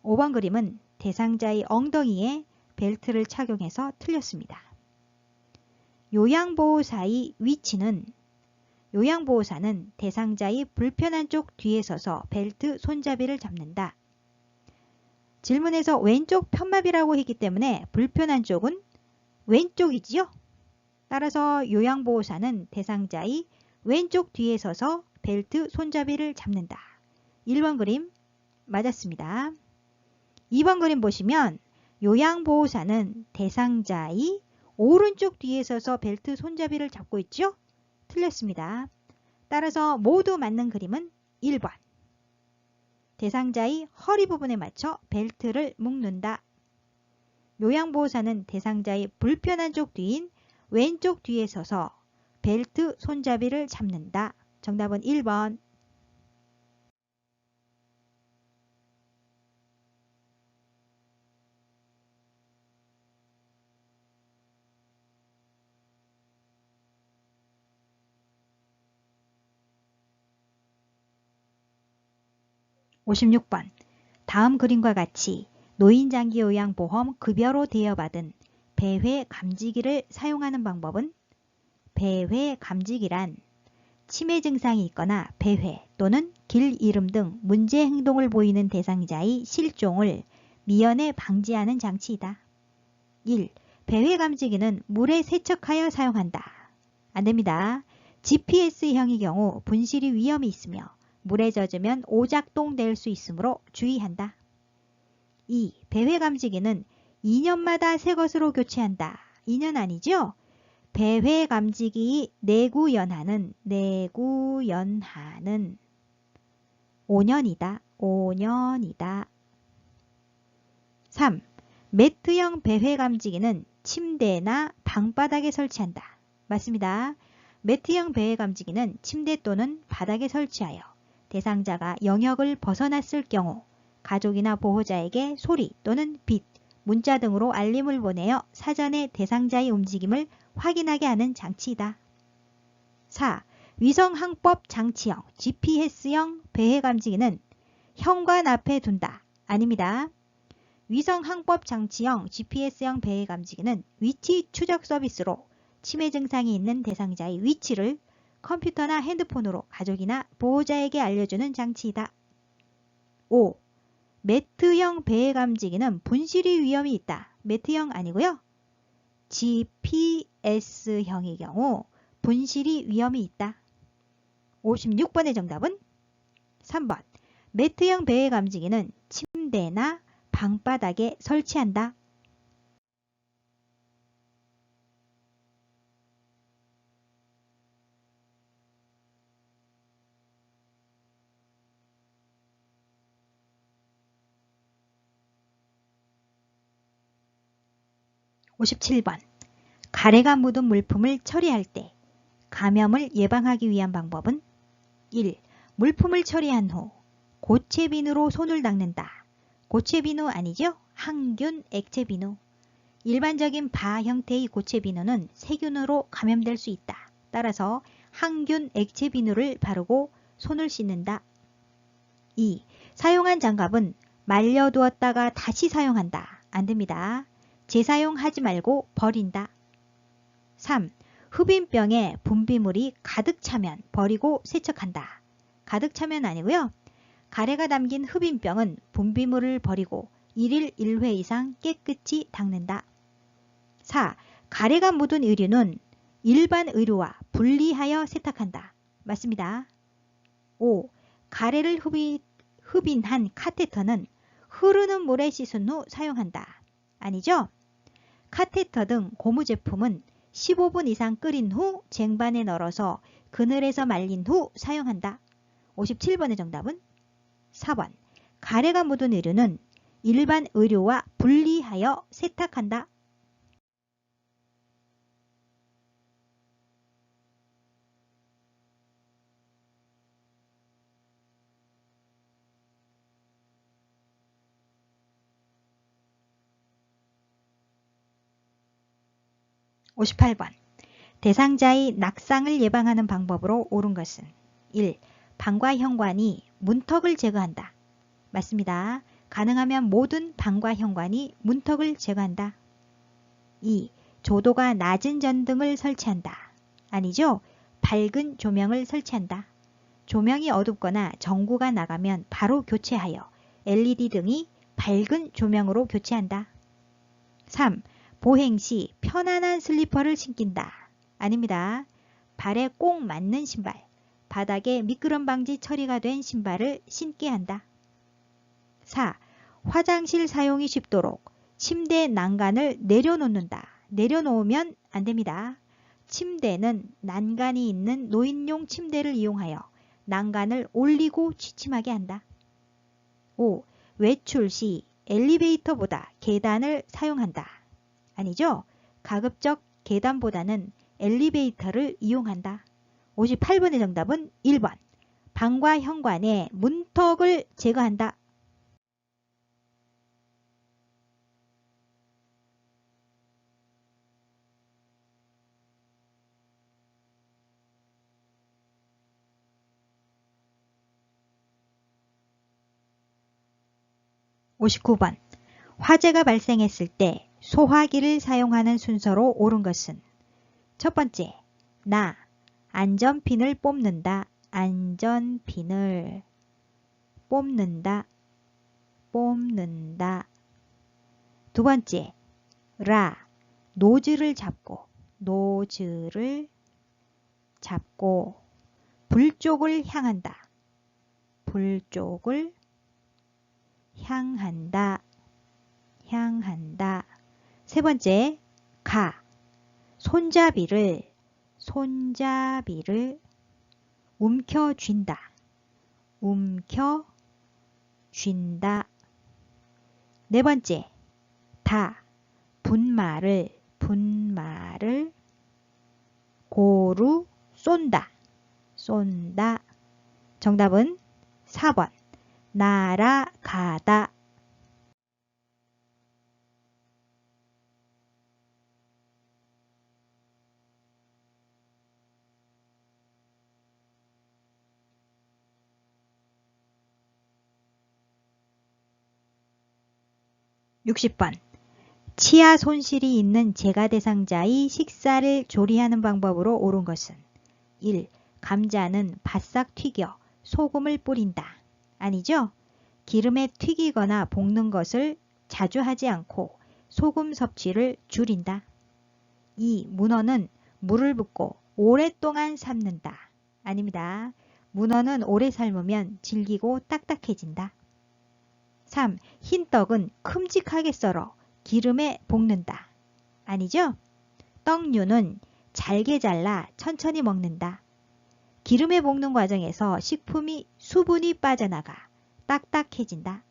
5번 그림은 대상자의 엉덩이에 벨트를 착용해서 틀렸습니다. 요양보호사의 위치는 요양보호사는 대상자의 불편한 쪽 뒤에 서서 벨트 손잡이를 잡는다. 질문에서 왼쪽 편마비라고 했기 때문에 불편한 쪽은 왼쪽이지요. 따라서 요양보호사는 대상자의 왼쪽 뒤에 서서 벨트 손잡이를 잡는다. 1번 그림 맞았습니다. 2번 그림 보시면 요양보호사는 대상자의 오른쪽 뒤에 서서 벨트 손잡이를 잡고 있죠. 틀렸습니다. 따라서 모두 맞는 그림은 1번. 대상자의 허리 부분에 맞춰 벨트를 묶는다. 요양보호사는 대상자의 불편한 쪽 뒤인 왼쪽 뒤에 서서 벨트 손잡이를 잡는다. 정답은 1번. 56번. 다음 그림과 같이 노인장기요양보험 급여로 대여받은 배회 감지기를 사용하는 방법은? 배회 감지기란 치매 증상이 있거나 배회 또는 길 잃음 등 문제 행동을 보이는 대상자의 실종을 미연에 방지하는 장치이다. 1. 배회 감지기는 물에 세척하여 사용한다. 안됩니다. GPS형의 경우 분실이 위험이 있으며 물에 젖으면 오작동 될 수 있으므로 주의한다. 2. 배회 감지기는 2년마다 새 것으로 교체한다. 2년 아니죠? 배회 감지기의 내구연한은 5년이다. 5년이다. 3. 매트형 배회 감지기는 침대나 방바닥에 설치한다. 맞습니다. 매트형 배회 감지기는 침대 또는 바닥에 설치하여 대상자가 영역을 벗어났을 경우 가족이나 보호자에게 소리 또는 빛, 문자 등으로 알림을 보내어 사전에 대상자의 움직임을 확인하게 하는 장치이다. 4. 위성항법 장치형 GPS형 배회 감지기는 현관 앞에 둔다. 아닙니다. 위성항법 장치형 GPS형 배회 감지기는 위치 추적 서비스로 치매 증상이 있는 대상자의 위치를 컴퓨터나 핸드폰으로 가족이나 보호자에게 알려주는 장치이다. 5. 매트형 배회 감지기는 분실이 위험이 있다. 매트형 아니고요. GPS형의 경우 분실이 위험이 있다. 56번의 정답은 3번. 매트형 배회 감지기는 침대나 방바닥에 설치한다. 57번. 가래가 묻은 물품을 처리할 때 감염을 예방하기 위한 방법은? 1. 물품을 처리한 후 고체비누로 손을 닦는다. 고체비누 아니죠? 항균 액체비누. 일반적인 바 형태의 고체비누는 세균으로 감염될 수 있다. 따라서 항균 액체비누를 바르고 손을 씻는다. 2. 사용한 장갑은 말려두었다가 다시 사용한다. 안됩니다. 재사용하지 말고 버린다. 3. 흡인병에 분비물이 가득 차면 버리고 세척한다. 가득 차면 아니고요. 가래가 담긴 흡인병은 분비물을 버리고 1일 1회 이상 깨끗이 닦는다. 4. 가래가 묻은 의류는 일반 의류와 분리하여 세탁한다. 맞습니다. 5. 가래를 흡인한 카테터는 흐르는 물에 씻은 후 사용한다. 아니죠? 카테터 등 고무 제품은 15분 이상 끓인 후 쟁반에 널어서 그늘에서 말린 후 사용한다. 57번의 정답은 4번. 가래가 묻은 의류는 일반 의류와 분리하여 세탁한다. 58번. 대상자의 낙상을 예방하는 방법으로 옳은 것은 1. 방과 현관이 문턱을 제거한다. 맞습니다. 가능하면 모든 방과 현관이 문턱을 제거한다. 2. 조도가 낮은 전등을 설치한다. 아니죠. 밝은 조명을 설치한다. 조명이 어둡거나 전구가 나가면 바로 교체하여 LED 등이 밝은 조명으로 교체한다. 3. 보행 시 편안한 슬리퍼를 신긴다. 아닙니다. 발에 꼭 맞는 신발, 바닥에 미끄럼 방지 처리가 된 신발을 신게 한다. 4. 화장실 사용이 쉽도록 침대 난간을 내려놓는다. 내려놓으면 안됩니다. 침대는 난간이 있는 노인용 침대를 이용하여 난간을 올리고 취침하게 한다. 5. 외출 시 엘리베이터보다 계단을 사용한다. 아니죠? 가급적 계단보다는 엘리베이터를 이용한다. 58번의 정답은 1번. 방과 현관의 문턱을 제거한다. 59번. 화재가 발생했을 때 소화기를 사용하는 순서로 옳은 것은 첫 번째, 나, 안전핀을 뽑는다. 안전핀을 뽑는다. 뽑는다. 두 번째, 라, 노즐을 잡고. 노즐을 잡고. 불 쪽을 향한다. 불 쪽을 향한다. 향한다. 세 번째, 가, 손잡이를 움켜쥔다. 움켜쥔다. 네 번째, 다, 분말을 고루 쏜다. 정답은 4번, 날아가다. 60번. 치아 손실이 있는 재가 대상자의 식사를 조리하는 방법으로 옳은 것은 1. 감자는 바싹 튀겨 소금을 뿌린다. 아니죠? 기름에 튀기거나 볶는 것을 자주 하지 않고 소금 섭취를 줄인다. 2. 문어는 물을 붓고 오랫동안 삶는다. 아닙니다. 문어는 오래 삶으면 질기고 딱딱해진다. 3. 흰떡은 큼직하게 썰어 기름에 볶는다. 아니죠? 떡류는 잘게 잘라 천천히 먹는다. 기름에 볶는 과정에서 수분이 빠져나가 딱딱해진다.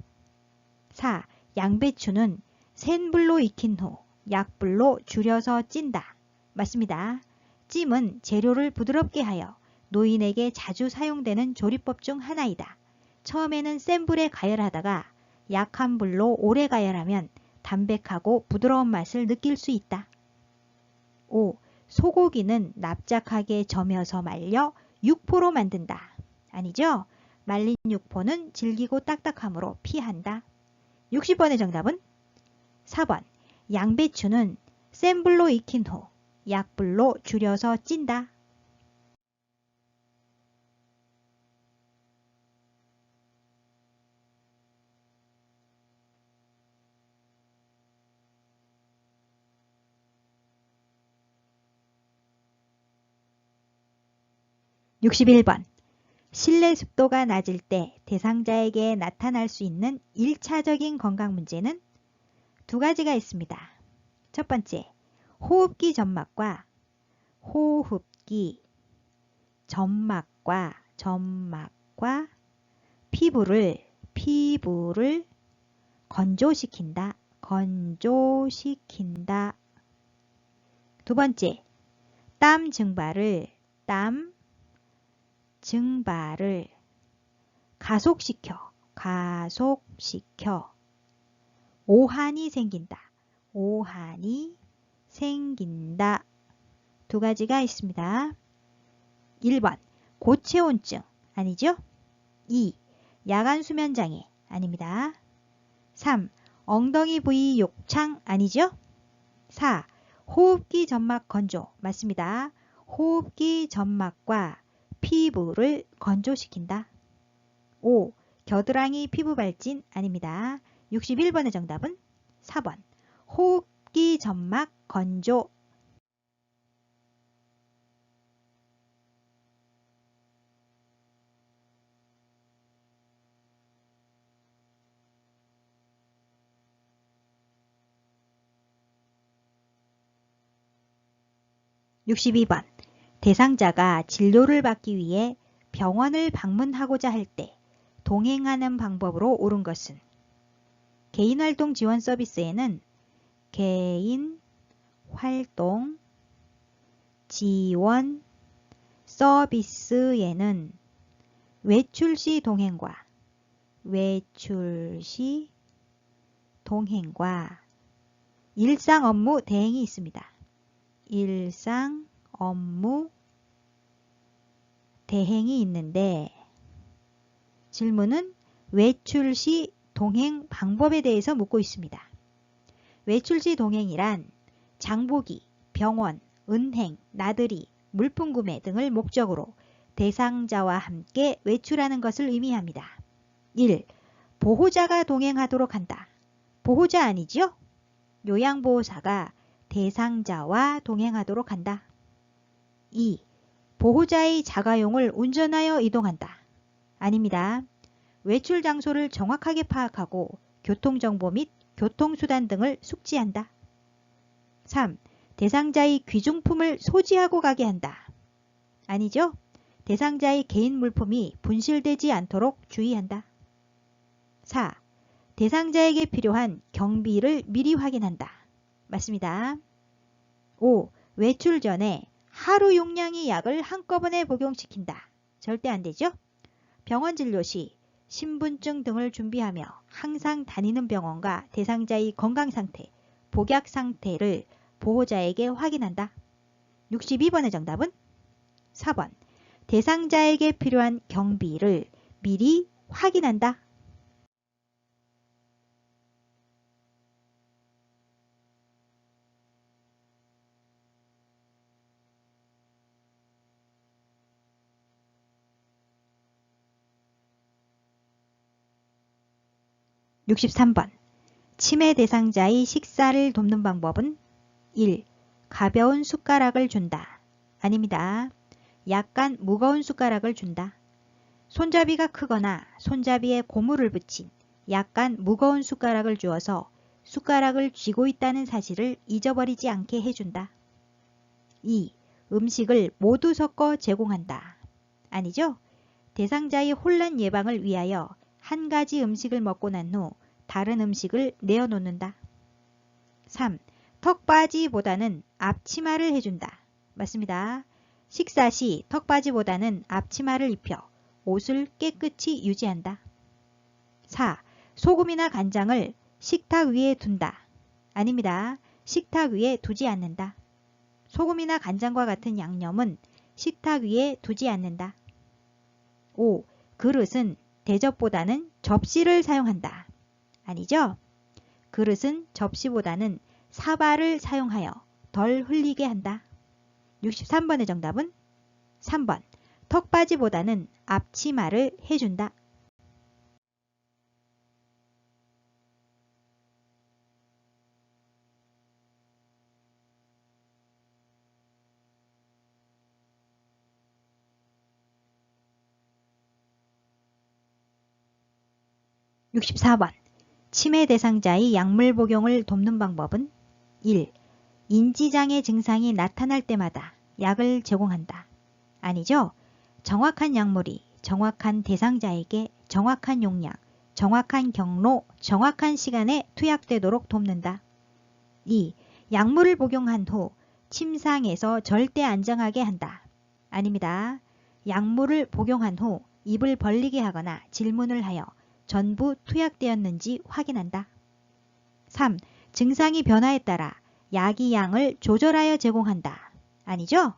4. 양배추는 센 불로 익힌 후 약불로 줄여서 찐다. 맞습니다. 찜은 재료를 부드럽게 하여 노인에게 자주 사용되는 조리법 중 하나이다. 처음에는 센 불에 가열하다가 약한 불로 오래 가열하면 담백하고 부드러운 맛을 느낄 수 있다. 5. 소고기는 납작하게 저며서 말려 육포로 만든다. 아니죠? 말린 육포는 질기고 딱딱하므로 피한다. 60번의 정답은 4번. 양배추는 센 불로 익힌 후 약불로 줄여서 찐다. 61번. 실내 습도가 낮을 때 대상자에게 나타날 수 있는 1차적인 건강 문제는 두 가지가 있습니다. 첫 번째, 호흡기 점막과 피부를 건조시킨다. 두 번째, 땀 증발을 가속시켜 오한이 생긴다. 두 가지가 있습니다. 1번 고체온증 아니죠? 2. 야간 수면장애 아닙니다. 3. 엉덩이 부위 욕창 아니죠? 4. 호흡기 점막 건조 맞습니다. 호흡기 점막과 피부를 건조시킨다. 5. 겨드랑이 피부 발진 아닙니다. 61번의 정답은 4번. 호흡기 점막 건조. (62번) 대상자가 진료를 받기 위해 병원을 방문하고자 할 때 동행하는 방법으로 옳은 것은 개인활동 지원 서비스에는 개인활동 지원 서비스에는 외출 시 동행과 일상 업무 대행이 있습니다. 일상 업무 대행이 있는데 질문은 외출 시 동행 방법에 대해서 묻고 있습니다. 외출시 동행이란 장보기, 병원, 은행, 나들이, 물품 구매 등을 목적으로 대상자와 함께 외출하는 것을 의미합니다. 1. 보호자가 동행하도록 한다. 보호자 아니죠? 요양보호사가 대상자와 동행하도록 한다. 2. 보호자의 자가용을 운전하여 이동한다. 아닙니다. 외출 장소를 정확하게 파악하고 교통정보 및 교통수단 등을 숙지한다. 3. 대상자의 귀중품을 소지하고 가게 한다. 아니죠? 대상자의 개인 물품이 분실되지 않도록 주의한다. 4. 대상자에게 필요한 경비를 미리 확인한다. 맞습니다. 5. 외출 전에 하루 용량의 약을 한꺼번에 복용시킨다. 절대 안 되죠? 병원 진료 시 신분증 등을 준비하며 항상 다니는 병원과 대상자의 건강 상태, 복약 상태를 보호자에게 확인한다. 62번의 정답은 4번. 대상자에게 필요한 경비를 미리 확인한다. (63번) 치매 대상자의 식사를 돕는 방법은 1. 가벼운 숟가락을 준다. 아닙니다. 약간 무거운 숟가락을 준다. 손잡이가 크거나 손잡이에 고무를 붙인 약간 무거운 숟가락을 주어서 숟가락을 쥐고 있다는 사실을 잊어버리지 않게 해준다. 2. 음식을 모두 섞어 제공한다. 아니죠? 대상자의 혼란 예방을 위하여 한 가지 음식을 먹고 난 후 다른 음식을 내어놓는다. 3. 턱받이보다는 앞치마를 해준다. 맞습니다. 식사 시 턱받이보다는 앞치마를 입혀 옷을 깨끗이 유지한다. 4. 소금이나 간장을 식탁 위에 둔다. 아닙니다. 식탁 위에 두지 않는다. 소금이나 간장과 같은 양념은 식탁 위에 두지 않는다. 5. 그릇은 대접보다는 접시를 사용한다. 아니죠? 그릇은 접시보다는 사발을 사용하여 덜 흘리게 한다. 63번의 정답은 3번. 턱받이보다는 앞치마를 해준다. (64번) 치매 대상자의 약물 복용을 돕는 방법은 1. 인지장애 증상이 나타날 때마다 약을 제공한다. 아니죠? 정확한 약물이 정확한 대상자에게 정확한 용량, 정확한 경로, 정확한 시간에 투약되도록 돕는다. 2. 약물을 복용한 후 침상에서 절대 안정하게 한다. 아닙니다. 약물을 복용한 후 입을 벌리게 하거나 질문을 하여 전부 투약되었는지 확인한다. 3. 증상이 변화에 따라 약의 양을 조절하여 제공한다. 아니죠?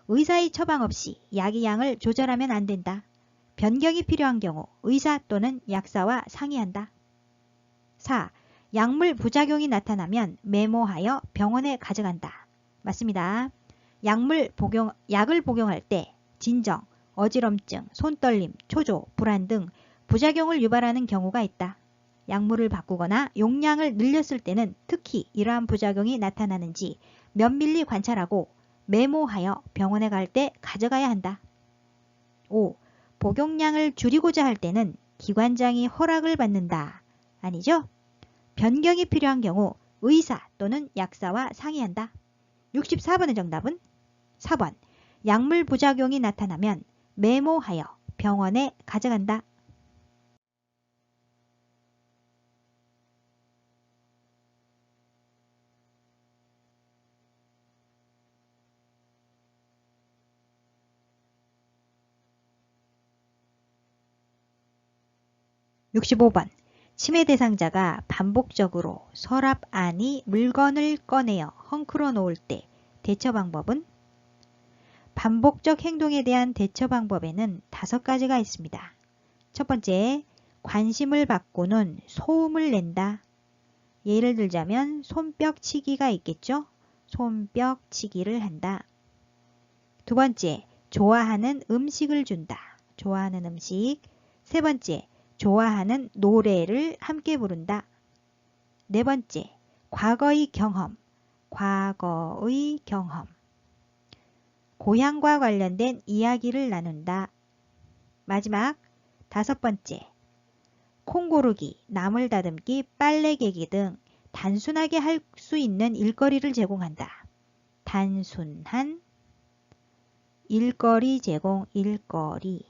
의사의 처방 없이 약의 양을 조절하면 안 된다. 변경이 필요한 경우 의사 또는 약사와 상의한다. 4. 약물 부작용이 나타나면 메모하여 병원에 가져간다. 맞습니다. 약을 복용할 때 진정, 어지럼증, 손떨림, 초조, 불안 등 부작용을 유발하는 경우가 있다. 약물을 바꾸거나 용량을 늘렸을 때는 특히 이러한 부작용이 나타나는지 면밀히 관찰하고 메모하여 병원에 갈 때 가져가야 한다. 5. 복용량을 줄이고자 할 때는 기관장이 허락을 받는다. 아니죠? 변경이 필요한 경우 의사 또는 약사와 상의한다. 64번의 정답은 4번. 약물 부작용이 나타나면 메모하여 병원에 가져간다. (65번) 치매 대상자가 반복적으로 서랍 안의 물건을 꺼내어 헝클어 놓을 때 대처 방법은? 반복적 행동에 대한 대처 방법에는 5가지가 있습니다. 첫 번째, 관심을 받고는 소음을 낸다. 예를 들자면 손뼉치기가 있겠죠? 손뼉치기를 한다. 두 번째, 좋아하는 음식을 준다. 좋아하는 음식. 세 번째, 좋아하는 노래를 함께 부른다. 네 번째, 과거의 경험. 과거의 경험. 고향과 관련된 이야기를 나눈다. 마지막, 다섯 번째, 콩 고르기, 나물 다듬기, 빨래 개기 등 단순하게 할 수 있는 일거리를 제공한다. 단순한 일거리 제공, 일거리.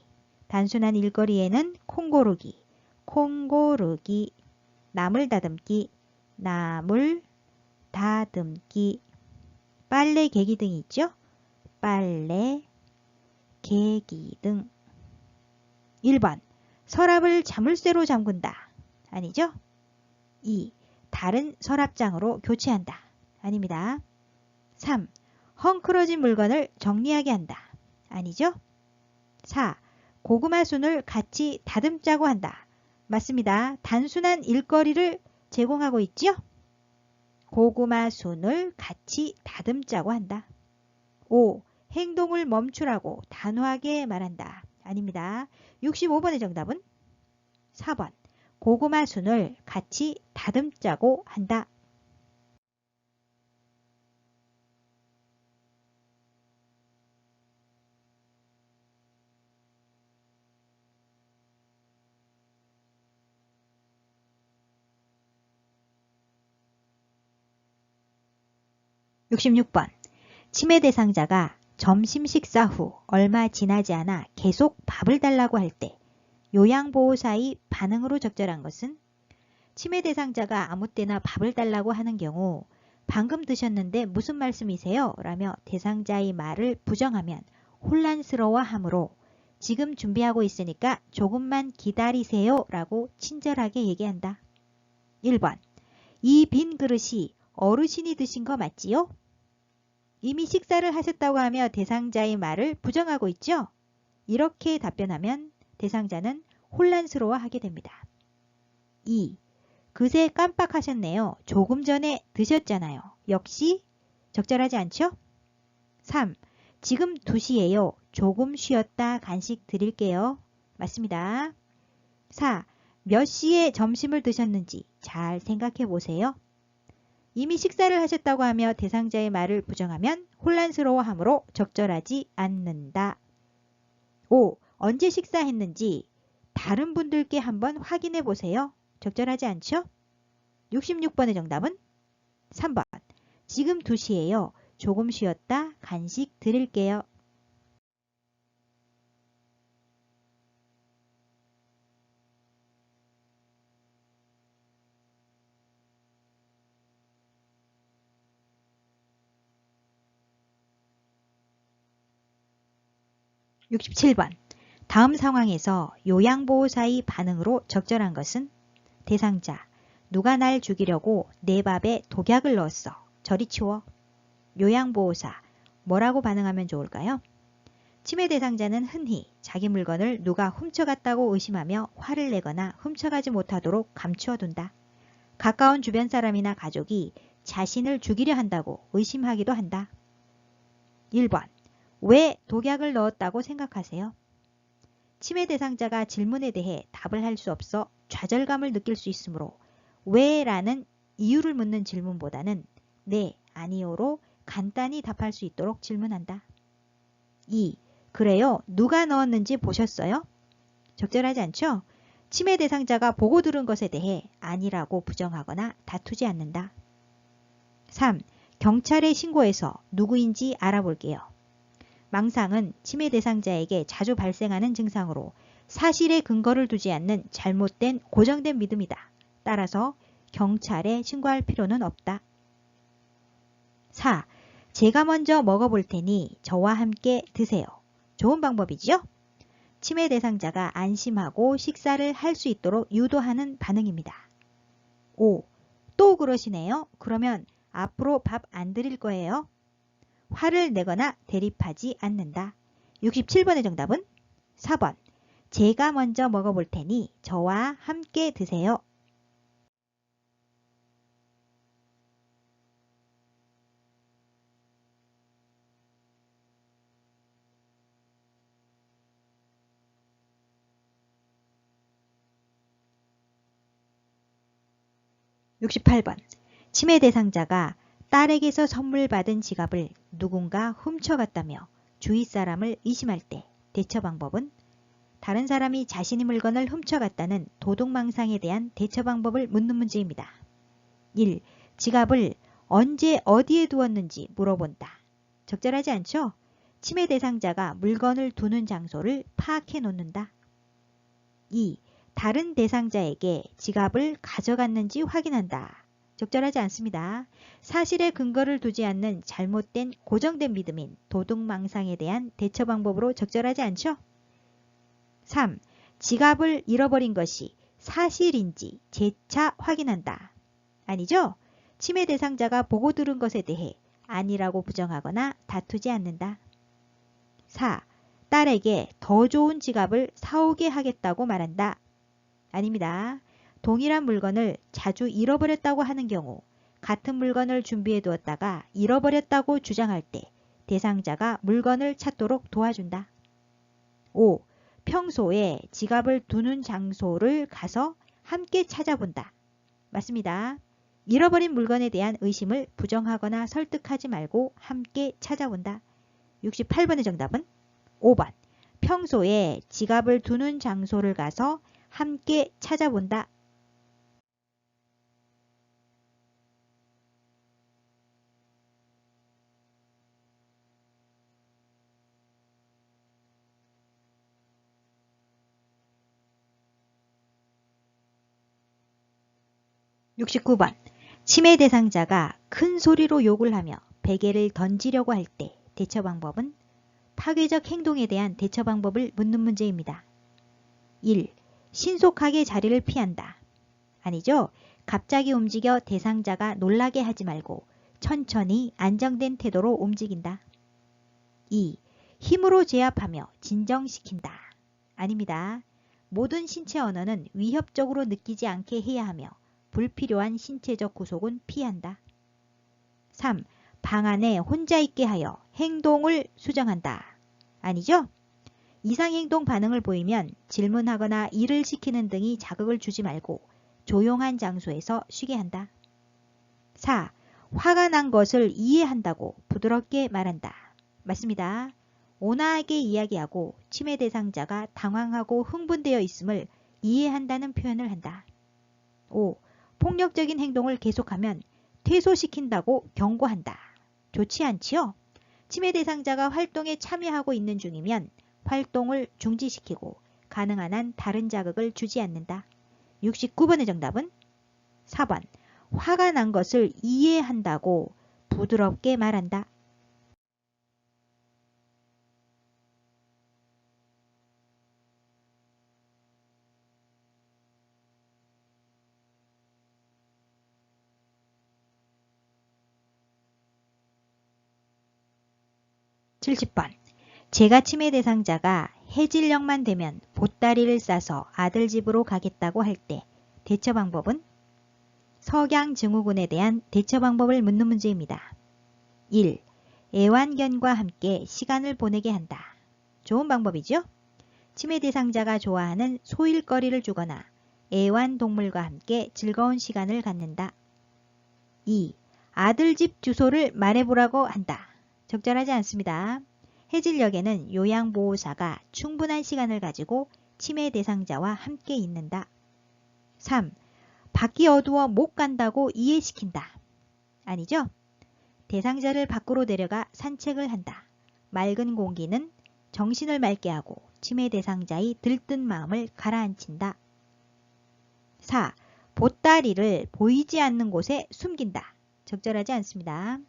단순한 일거리에는 콩 고르기, 나물 다듬기, 나물 다듬기, 빨래 개기 등이 있죠? 빨래 개기 등. 1번, 서랍을 자물쇠로 잠근다. 아니죠? 2. 다른 서랍장으로 교체한다. 아닙니다. 3. 헝클어진 물건을 정리하게 한다. 아니죠? 4. 고구마 순을 같이 다듬자고 한다. 맞습니다. 단순한 일거리를 제공하고 있죠? 고구마 순을 같이 다듬자고 한다. 5. 행동을 멈추라고 단호하게 말한다. 아닙니다. 65번의 정답은 4번. 고구마 순을 같이 다듬자고 한다. (66번) 치매 대상자가 점심 식사 후 얼마 지나지 않아 계속 밥을 달라고 할 때 요양보호사의 반응으로 적절한 것은 치매 대상자가 아무 때나 밥을 달라고 하는 경우 방금 드셨는데 무슨 말씀이세요? 라며 대상자의 말을 부정하면 혼란스러워하므로 지금 준비하고 있으니까 조금만 기다리세요 라고 친절하게 얘기한다. 1번, 이 빈 그릇이 어르신이 드신 거 맞지요? 이미 식사를 하셨다고 하며 대상자의 말을 부정하고 있죠? 이렇게 답변하면 대상자는 혼란스러워하게 됩니다. 2. 그새 깜빡하셨네요. 조금 전에 드셨잖아요. 역시 적절하지 않죠? 3. 지금 2시예요. 조금 쉬었다 간식 드릴게요. 맞습니다. 4. 몇 시에 점심을 드셨는지 잘 생각해 보세요. 이미 식사를 하셨다고 하며 대상자의 말을 부정하면 혼란스러워하므로 적절하지 않는다. 5. 언제 식사했는지 다른 분들께 한번 확인해 보세요. 적절하지 않죠? 66번의 정답은 3번. 지금 2시예요. 조금 쉬었다 간식 드릴게요. (67번) 다음 상황에서 요양보호사의 반응으로 적절한 것은 대상자, 누가 날 죽이려고 내 밥에 독약을 넣었어. 저리 치워. 요양보호사, 뭐라고 반응하면 좋을까요? 치매 대상자는 흔히 자기 물건을 누가 훔쳐갔다고 의심하며 화를 내거나 훔쳐가지 못하도록 감추어둔다. 가까운 주변 사람이나 가족이 자신을 죽이려 한다고 의심하기도 한다. 1번, 왜 독약을 넣었다고 생각하세요? 치매 대상자가 질문에 대해 답을 할 수 없어 좌절감을 느낄 수 있으므로 왜? 라는 이유를 묻는 질문보다는 네, 아니요로 간단히 답할 수 있도록 질문한다. 2. 그래요? 누가 넣었는지 보셨어요? 적절하지 않죠? 치매 대상자가 보고 들은 것에 대해 아니라고 부정하거나 다투지 않는다. 3. 경찰에 신고해서 누구인지 알아볼게요. 망상은 치매 대상자에게 자주 발생하는 증상으로 사실에 근거를 두지 않는 잘못된 고정된 믿음이다. 따라서 경찰에 신고할 필요는 없다. 4. 제가 먼저 먹어볼 테니 저와 함께 드세요. 좋은 방법이죠? 치매 대상자가 안심하고 식사를 할 수 있도록 유도하는 반응입니다. 5. 또 그러시네요. 그러면 앞으로 밥 안 드릴 거예요. 화를 내거나 대립하지 않는다. 67번의 정답은 4번. 제가 먼저 먹어볼 테니 저와 함께 드세요. (68번) 치매 대상자가 딸에게서 선물 받은 지갑을 누군가 훔쳐갔다며 주위 사람을 의심할 때 대처 방법은 다른 사람이 자신의 물건을 훔쳐갔다는 도둑망상에 대한 대처 방법을 묻는 문제입니다. 1. 지갑을 언제 어디에 두었는지 물어본다. 적절하지 않죠? 치매 대상자가 물건을 두는 장소를 파악해 놓는다. 2. 다른 대상자에게 지갑을 가져갔는지 확인한다. 적절하지 않습니다. 사실에 근거를 두지 않는 잘못된 고정된 믿음인 도둑망상에 대한 대처 방법으로 적절하지 않죠? 3. 지갑을 잃어버린 것이 사실인지 재차 확인한다. 아니죠? 치매 대상자가 보고 들은 것에 대해 아니라고 부정하거나 다투지 않는다. 4. 딸에게 더 좋은 지갑을 사오게 하겠다고 말한다. 아닙니다. 동일한 물건을 자주 잃어버렸다고 하는 경우 같은 물건을 준비해 두었다가 잃어버렸다고 주장할 때 대상자가 물건을 찾도록 도와준다. 5. 평소에 지갑을 두는 장소를 가서 함께 찾아본다. 맞습니다. 잃어버린 물건에 대한 의심을 부정하거나 설득하지 말고 함께 찾아본다. 68번의 정답은 5번. 평소에 지갑을 두는 장소를 가서 함께 찾아본다. (69번) 치매 대상자가 큰 소리로 욕을 하며 베개를 던지려고 할 때 대처 방법은 파괴적 행동에 대한 대처 방법을 묻는 문제입니다. 1. 신속하게 자리를 피한다. 아니죠. 갑자기 움직여 대상자가 놀라게 하지 말고 천천히 안정된 태도로 움직인다. 2. 힘으로 제압하며 진정시킨다. 아닙니다. 모든 신체 언어는 위협적으로 느끼지 않게 해야 하며 불필요한 신체적 구속은 피한다. 3. 방 안에 혼자 있게 하여 행동을 수정한다. 아니죠? 이상행동 반응을 보이면 질문하거나 일을 시키는 등이 자극을 주지 말고 조용한 장소에서 쉬게 한다. 4. 화가 난 것을 이해한다고 부드럽게 말한다. 맞습니다. 온화하게 이야기하고 치매 대상자가 당황하고 흥분되어 있음을 이해한다는 표현을 한다. 5. 폭력적인 행동을 계속하면 퇴소시킨다고 경고한다. 좋지 않지요? 치매 대상자가 활동에 참여하고 있는 중이면 활동을 중지시키고 가능한 한 다른 자극을 주지 않는다. 69번의 정답은 4번. 화가 난 것을 이해한다고 부드럽게 말한다. (70번) 제가 치매 대상자가 해질녘만 되면 보따리를 싸서 아들 집으로 가겠다고 할 때 대처 방법은 석양 증후군에 대한 대처 방법을 묻는 문제입니다. 1. 애완견과 함께 시간을 보내게 한다. 좋은 방법이죠? 치매 대상자가 좋아하는 소일거리를 주거나 애완동물과 함께 즐거운 시간을 갖는다. 2. 아들 집 주소를 말해보라고 한다. 적절하지 않습니다. 해질녘에는 요양보호사가 충분한 시간을 가지고 치매 대상자와 함께 있는다. 3. 밖이 어두워 못 간다고 이해시킨다. 아니죠? 대상자를 밖으로 데려가 산책을 한다. 맑은 공기는 정신을 맑게 하고 치매 대상자의 들뜬 마음을 가라앉힌다. 4. 보따리를 보이지 않는 곳에 숨긴다. 적절하지 않습니다.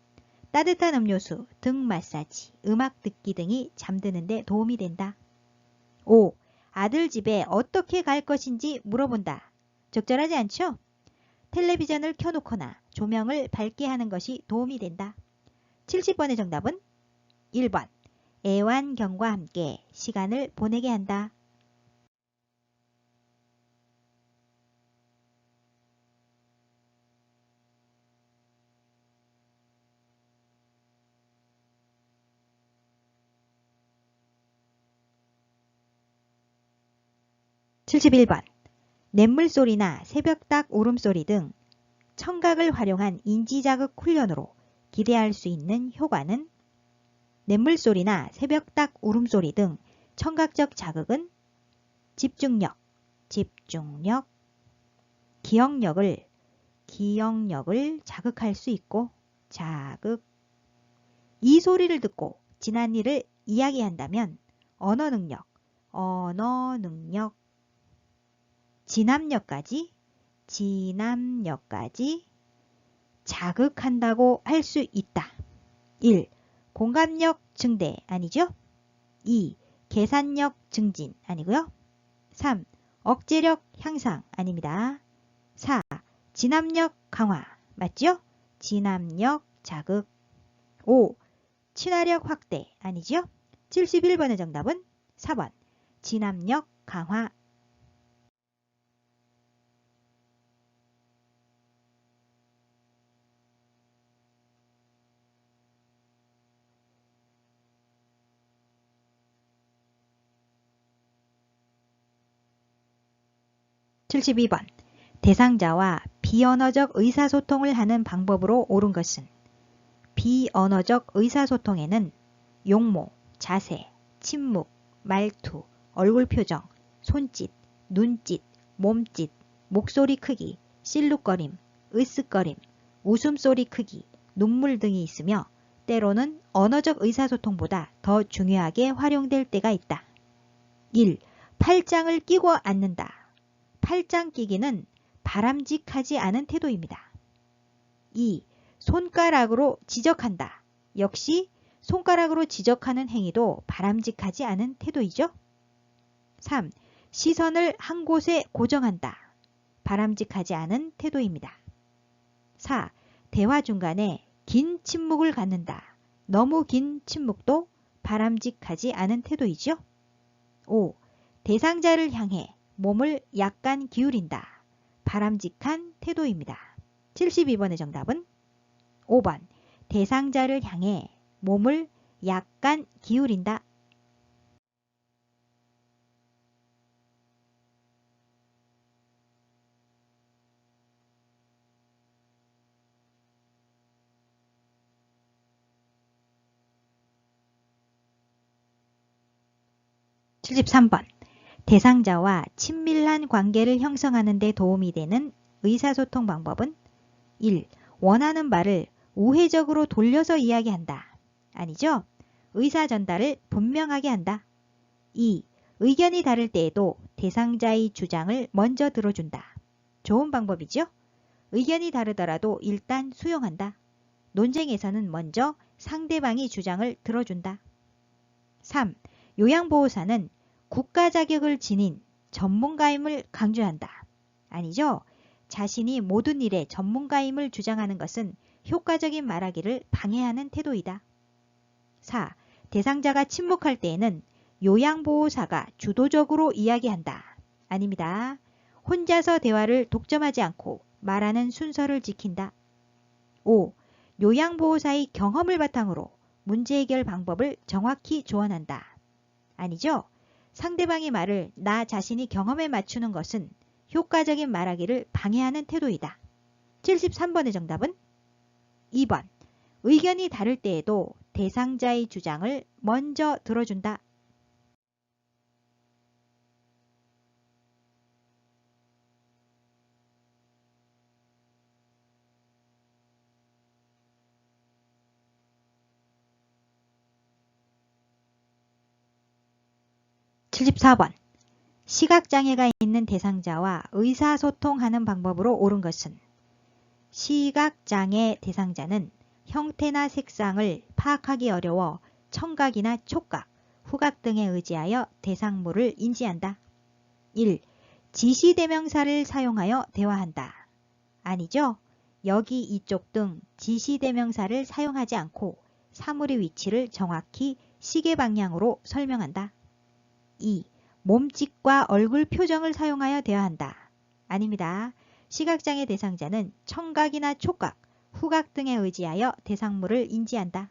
따뜻한 음료수, 등 마사지, 음악 듣기 등이 잠드는 데 도움이 된다. 5. 아들 집에 어떻게 갈 것인지 물어본다. 적절하지 않죠? 텔레비전을 켜놓거나 조명을 밝게 하는 것이 도움이 된다. 70번의 정답은 1번. 애완견과 함께 시간을 보내게 한다. 71번. 냇물소리나 새벽닭 울음소리 등 청각을 활용한 인지자극 훈련으로 기대할 수 있는 효과는? 냇물소리나 새벽닭 울음소리 등 청각적 자극은 집중력, 기억력을 자극할 수 있고, 이 소리를 듣고 지난 일을 이야기한다면 언어능력, 진압력까지 자극한다고 할 수 있다. 1. 공감력 증대 아니죠? 2. 계산력 증진 아니고요. 3. 억제력 향상 아닙니다. 4. 진압력 강화 맞죠? 진압력 자극. 5. 친화력 확대 아니죠? 71번의 정답은 4번 진압력 강화. 72번. 대상자와 비언어적 의사소통을 하는 방법으로 옳은 것은? 비언어적 의사소통에는 용모, 자세, 침묵, 말투, 얼굴 표정, 손짓, 눈짓, 몸짓, 목소리 크기, 실룩거림, 으쓱거림, 웃음소리 크기, 눈물 등이 있으며 때로는 언어적 의사소통보다 더 중요하게 활용될 때가 있다. 1. 팔짱을 끼고 앉는다. 팔짱 끼기는 바람직하지 않은 태도입니다. 2. 손가락으로 지적한다. 역시 손가락으로 지적하는 행위도 바람직하지 않은 태도이죠. 3. 시선을 한 곳에 고정한다. 바람직하지 않은 태도입니다. 4. 대화 중간에 긴 침묵을 갖는다. 너무 긴 침묵도 바람직하지 않은 태도이죠. 5. 대상자를 향해 몸을 약간 기울인다. 바람직한 태도입니다. 72번의 정답은 5번 대상자를 향해 몸을 약간 기울인다. 73번. 대상자와 친밀한 관계를 형성하는 데 도움이 되는 의사소통 방법은? 1. 원하는 말을 우회적으로 돌려서 이야기한다. 아니죠? 의사 전달을 분명하게 한다. 2. 의견이 다를 때에도 대상자의 주장을 먼저 들어준다. 좋은 방법이죠? 의견이 다르더라도 일단 수용한다. 논쟁에서는 먼저 상대방의 주장을 들어준다. 3. 요양보호사는 국가 자격을 지닌 전문가임을 강조한다. 아니죠? 자신이 모든 일에 전문가임을 주장하는 것은 효과적인 말하기를 방해하는 태도이다. 4. 대상자가 침묵할 때에는 요양보호사가 주도적으로 이야기한다. 아닙니다. 혼자서 대화를 독점하지 않고 말하는 순서를 지킨다. 5. 요양보호사의 경험을 바탕으로 문제 해결 방법을 정확히 조언한다. 아니죠? 상대방의 말을 나 자신이 경험에 맞추는 것은 효과적인 말하기를 방해하는 태도이다. 73번의 정답은 2번. 의견이 다를 때에도 대상자의 주장을 먼저 들어준다. 74번. 시각장애가 있는 대상자와 의사소통하는 방법으로 옳은 것은? 시각장애 대상자는 형태나 색상을 파악하기 어려워 청각이나 촉각, 후각 등에 의지하여 대상물을 인지한다. 1. 지시대명사를 사용하여 대화한다. 아니죠? 여기, 이쪽 등 지시대명사를 사용하지 않고 사물의 위치를 정확히 시계 방향으로 설명한다. 2. 몸짓과 얼굴 표정을 사용하여 대화한다. 아닙니다. 시각장애 대상자는 청각이나 촉각, 후각 등에 의지하여 대상물을 인지한다.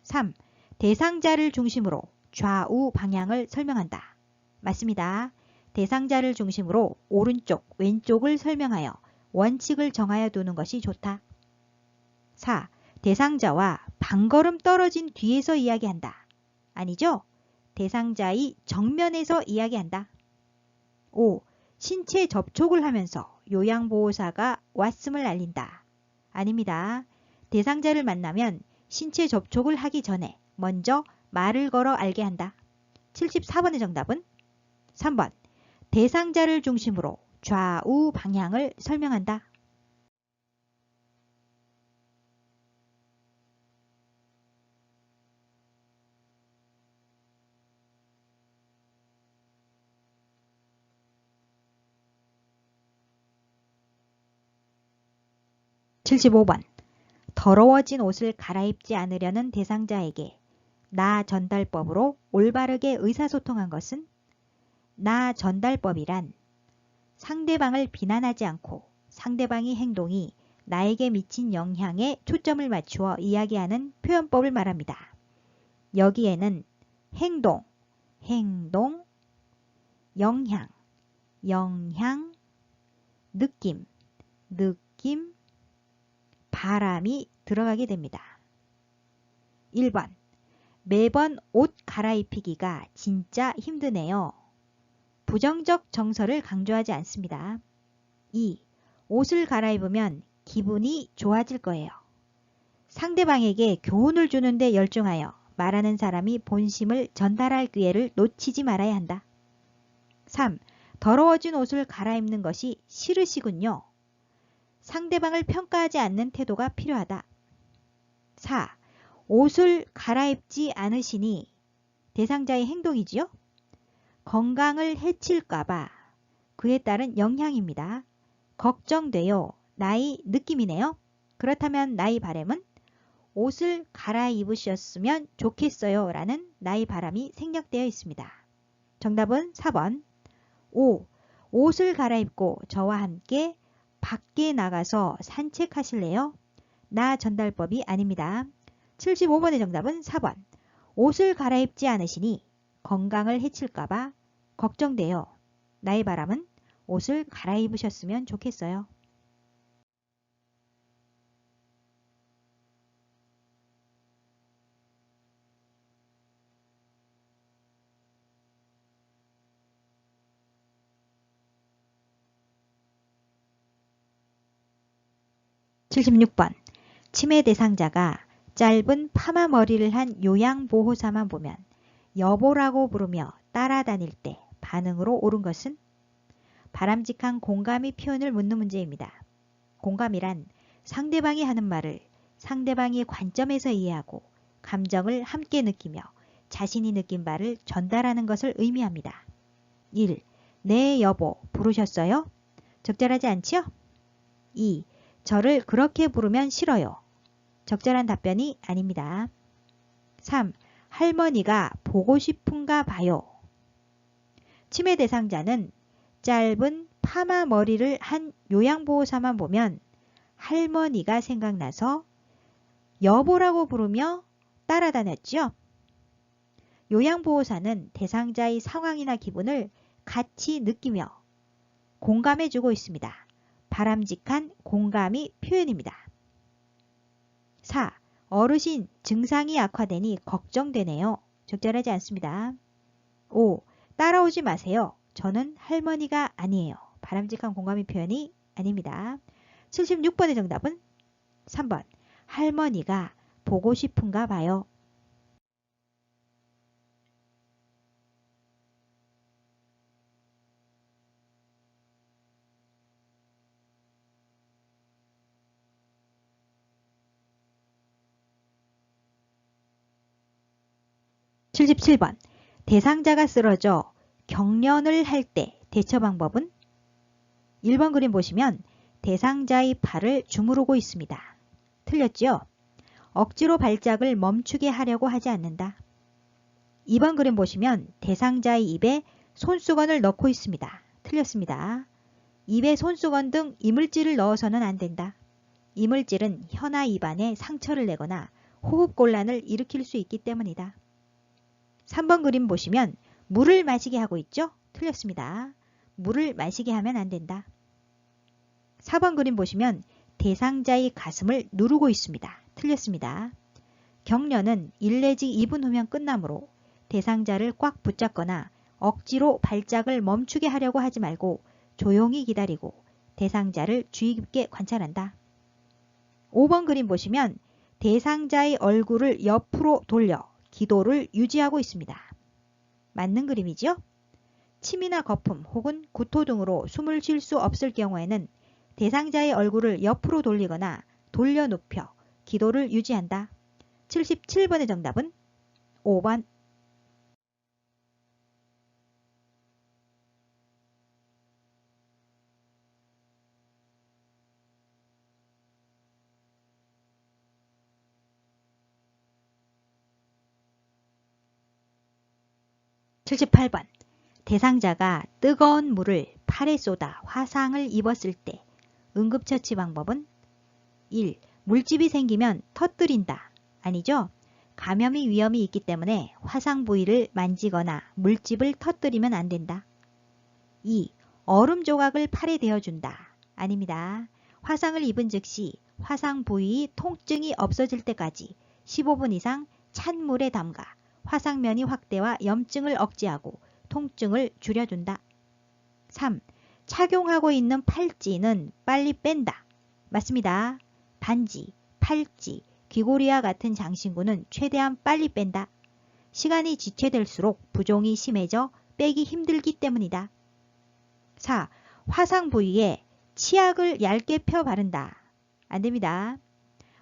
3. 대상자를 중심으로 좌우 방향을 설명한다. 맞습니다. 대상자를 중심으로 오른쪽, 왼쪽을 설명하여 원칙을 정하여 두는 것이 좋다. 4. 대상자와 반걸음 떨어진 뒤에서 이야기한다. 아니죠? 대상자의 정면에서 이야기한다. 5. 신체 접촉을 하면서 요양보호사가 왔음을 알린다. 아닙니다. 대상자를 만나면 신체 접촉을 하기 전에 먼저 말을 걸어 알게 한다. 74번의 정답은 3번. 대상자를 중심으로 좌우 방향을 설명한다. (75번) 더러워진 옷을 갈아입지 않으려는 대상자에게 나 전달법으로 올바르게 의사소통한 것은? 나 전달법이란 상대방을 비난하지 않고 상대방의 행동이 나에게 미친 영향에 초점을 맞추어 이야기하는 표현법을 말합니다. 여기에는 행동, 영향, 느낌, 바람이 들어가게 됩니다. 1번. 매번 옷 갈아입히기가 진짜 힘드네요. 부정적 정서를 강조하지 않습니다. 2. 옷을 갈아입으면 기분이 좋아질 거예요. 상대방에게 교훈을 주는데 열중하여 말하는 사람이 본심을 전달할 기회를 놓치지 말아야 한다. 3. 더러워진 옷을 갈아입는 것이 싫으시군요. 상대방을 평가하지 않는 태도가 필요하다. 4. 옷을 갈아입지 않으시니 대상자의 행동이지요. 건강을 해칠까봐 그에 따른 영향입니다. 걱정돼요. 나의 느낌이네요. 그렇다면 나의 바람은 옷을 갈아입으셨으면 좋겠어요 라는 나의 바람이 생략되어 있습니다. 정답은 4번. 5. 옷을 갈아입고 저와 함께 밖에 나가서 산책하실래요? 나 전달법이 아닙니다. 75번의 정답은 4번. 옷을 갈아입지 않으시니 건강을 해칠까봐 걱정돼요. 나의 바람은 옷을 갈아입으셨으면 좋겠어요. (76번) 치매 대상자가 짧은 파마 머리를 한 요양보호사만 보면 여보라고 부르며 따라다닐 때 반응으로 옳은 것은? 바람직한 공감의 표현을 묻는 문제입니다. 공감이란 상대방이 하는 말을 상대방의 관점에서 이해하고 감정을 함께 느끼며 자신이 느낀 바를 전달하는 것을 의미합니다. 1. 네 여보 부르셨어요? 적절하지 않지요? 2. 저를 그렇게 부르면 싫어요. 적절한 답변이 아닙니다. 3. 할머니가 보고 싶은가 봐요. 치매 대상자는 짧은 파마 머리를 한 요양보호사만 보면 할머니가 생각나서 여보라고 부르며 따라다녔죠. 요양보호사는 대상자의 상황이나 기분을 같이 느끼며 공감해주고 있습니다. 바람직한 공감의 표현입니다. 4. 어르신 증상이 악화되니 걱정되네요. 적절하지 않습니다. 5. 따라오지 마세요. 저는 할머니가 아니에요. 바람직한 공감의 표현이 아닙니다. 76번의 정답은 3번. 할머니가 보고 싶은가 봐요. (77번) 대상자가 쓰러져 경련을 할 때 대처 방법은? 1번 그림 보시면 대상자의 팔을 주무르고 있습니다. 틀렸죠? 억지로 발작을 멈추게 하려고 하지 않는다. 2번 그림 보시면 대상자의 입에 손수건을 넣고 있습니다. 틀렸습니다. 입에 손수건 등 이물질을 넣어서는 안 된다. 이물질은 혀나 입안에 상처를 내거나 호흡곤란을 일으킬 수 있기 때문이다. 3번 그림 보시면 물을 마시게 하고 있죠? 틀렸습니다. 물을 마시게 하면 안 된다. 4번 그림 보시면 대상자의 가슴을 누르고 있습니다. 틀렸습니다. 격려는 1 내지 2분 후면 끝나므로 대상자를 꽉 붙잡거나 억지로 발작을 멈추게 하려고 하지 말고 조용히 기다리고 대상자를 주의 깊게 관찰한다. 5번 그림 보시면 대상자의 얼굴을 옆으로 돌려 기도를 유지하고 있습니다. 맞는 그림이죠? 침이나 거품 혹은 구토 등으로 숨을 쉴 수 없을 경우에는 대상자의 얼굴을 옆으로 돌리거나 돌려 눕혀 기도를 유지한다. 77번의 정답은 5번. 78번. 대상자가 뜨거운 물을 팔에 쏟아 화상을 입었을 때 응급처치 방법은 1. 물집이 생기면 터뜨린다. 아니죠? 감염의 위험이 있기 때문에 화상 부위를 만지거나 물집을 터뜨리면 안 된다. 2. 얼음 조각을 팔에 대어준다. 아닙니다. 화상을 입은 즉시 화상 부위 통증이 없어질 때까지 15분 이상 찬 물에 담가 화상면이 확대와 염증을 억제하고 통증을 줄여준다. 3. 착용하고 있는 팔찌는 빨리 뺀다. 맞습니다. 반지, 팔찌, 귀고리와 같은 장신구는 최대한 빨리 뺀다. 시간이 지체될수록 부종이 심해져 빼기 힘들기 때문이다. 4. 화상 부위에 치약을 얇게 펴 바른다. 안됩니다.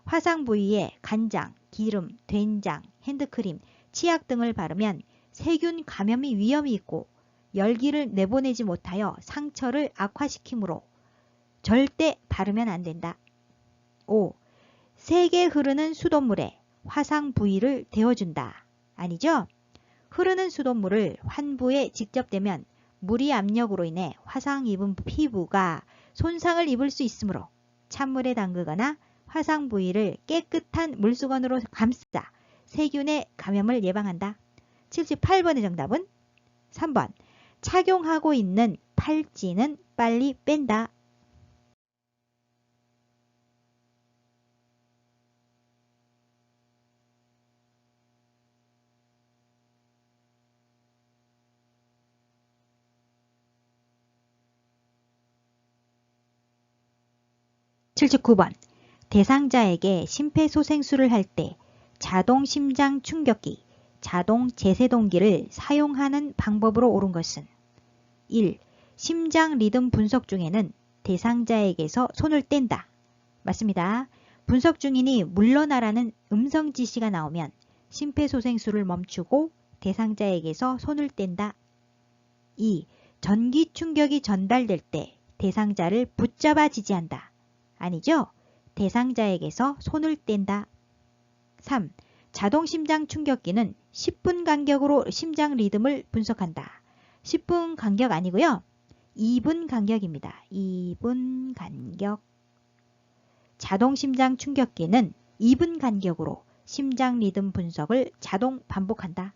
화상 부위에 간장, 기름, 된장, 핸드크림, 치약 등을 바르면 세균 감염의 위험이 있고 열기를 내보내지 못하여 상처를 악화시키므로 절대 바르면 안 된다. 5. 세게 흐르는 수돗물에 화상 부위를 데워준다. 아니죠? 흐르는 수돗물을 환부에 직접 대면 무리 압력으로 인해 화상 입은 피부가 손상을 입을 수 있으므로 찬물에 담그거나 화상 부위를 깨끗한 물수건으로 감싸 세균의 감염을 예방한다. 78번의 정답은 3번. 착용하고 있는 팔찌는 빨리 뺀다. 79번. 대상자에게 심폐소생술을 할 때 자동 심장 충격기, 자동 제세동기를 사용하는 방법으로 옳은 것은 1. 심장 리듬 분석 중에는 대상자에게서 손을 뗀다. 맞습니다. 분석 중이니 물러나라는 음성 지시가 나오면 심폐소생술을 멈추고 대상자에게서 손을 뗀다. 2. 전기 충격이 전달될 때 대상자를 붙잡아 지지한다. 아니죠? 대상자에게서 손을 뗀다. 3. 자동 심장 충격기는 10분 간격으로 심장 리듬을 분석한다. 10분 간격 아니고요. 2분 간격입니다. 2분 간격. 자동 심장 충격기는 2분 간격으로 심장 리듬 분석을 자동 반복한다.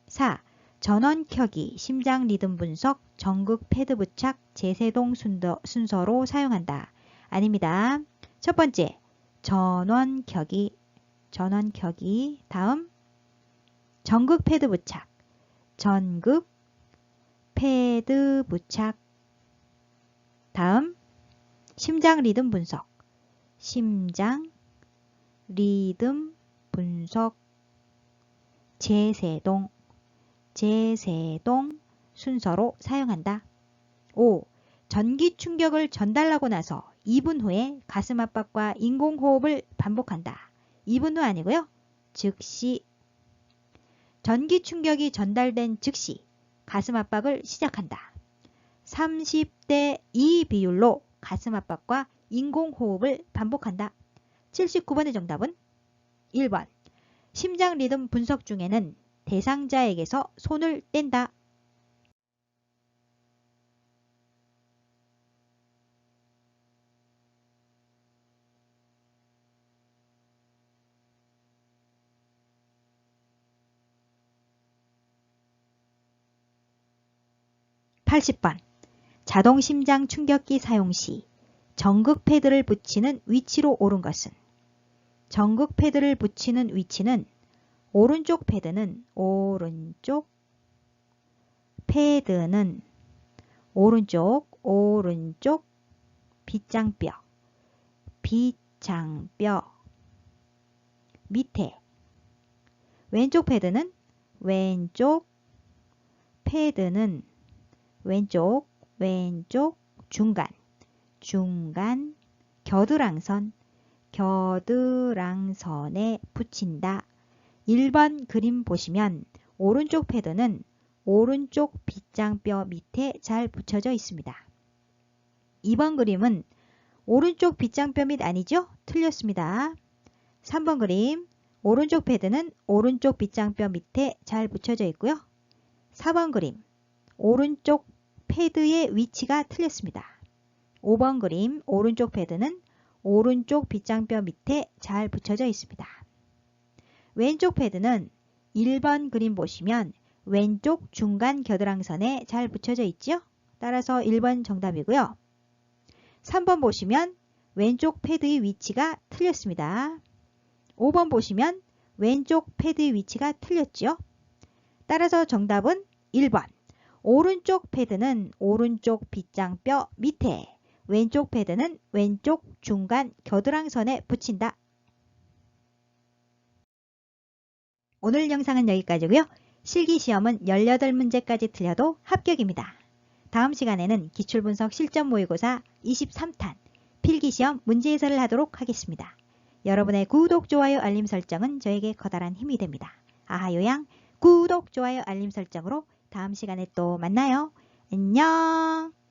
4. 전원 켜기, 심장 리듬 분석, 전극 패드 부착, 제세동 순서로 사용한다. 아닙니다. 첫 번째, 전원 켜기. 다음, 전극 패드 부착. 전극 패드 부착. 다음, 심장 리듬 분석. 심장 리듬 분석. 제세동 순서로 사용한다. 5. 전기 충격을 전달하고 나서 2분 후에 가슴 압박과 인공호흡을 반복한다. 2분 후 아니고요. 즉시 전기 충격이 전달된 즉시 가슴 압박을 시작한다. 30대 2 비율로 가슴 압박과 인공호흡을 반복한다. 79번의 정답은 1번. 심장 리듬 분석 중에는 대상자에게서 손을 뗀다. 80번. 자동 심장 충격기 사용 시 전극 패드를 붙이는 위치로 옳은 것은 전극 패드를 붙이는 위치는 오른쪽 패드는 오른쪽 빗장뼈 밑에 왼쪽 패드는 왼쪽 중간 겨드랑선에 붙인다. 1번 그림 보시면 오른쪽 패드는 오른쪽 빗장뼈 밑에 잘 붙여져 있습니다. 2번 그림은 오른쪽 빗장뼈 밑 아니죠? 틀렸습니다. 3번 그림 오른쪽 패드는 오른쪽 빗장뼈 밑에 잘 붙여져 있고요. 4번 그림 오른쪽 패드의 위치가 틀렸습니다. 5번 그림 오른쪽 패드는 오른쪽 빗장뼈 밑에 잘 붙여져 있습니다. 왼쪽 패드는 1번 그림 보시면 왼쪽 중간 겨드랑선에 잘 붙여져 있죠? 따라서 1번 정답이고요. 3번 보시면 왼쪽 패드의 위치가 틀렸습니다. 5번 보시면 왼쪽 패드의 위치가 틀렸죠? 따라서 정답은 1번. 오른쪽 패드는 오른쪽 빗장뼈 밑에, 왼쪽 패드는 왼쪽 중간 겨드랑선에 붙인다. 오늘 영상은 여기까지고요. 실기시험은 18문제까지 틀려도 합격입니다. 다음 시간에는 기출분석 실전 모의고사 23탄 필기시험 문제 해설을 하도록 하겠습니다. 여러분의 구독, 좋아요, 알림 설정은 저에게 커다란 힘이 됩니다. 아하요양 구독, 좋아요, 알림 설정으로 다음 시간에 또 만나요. 안녕.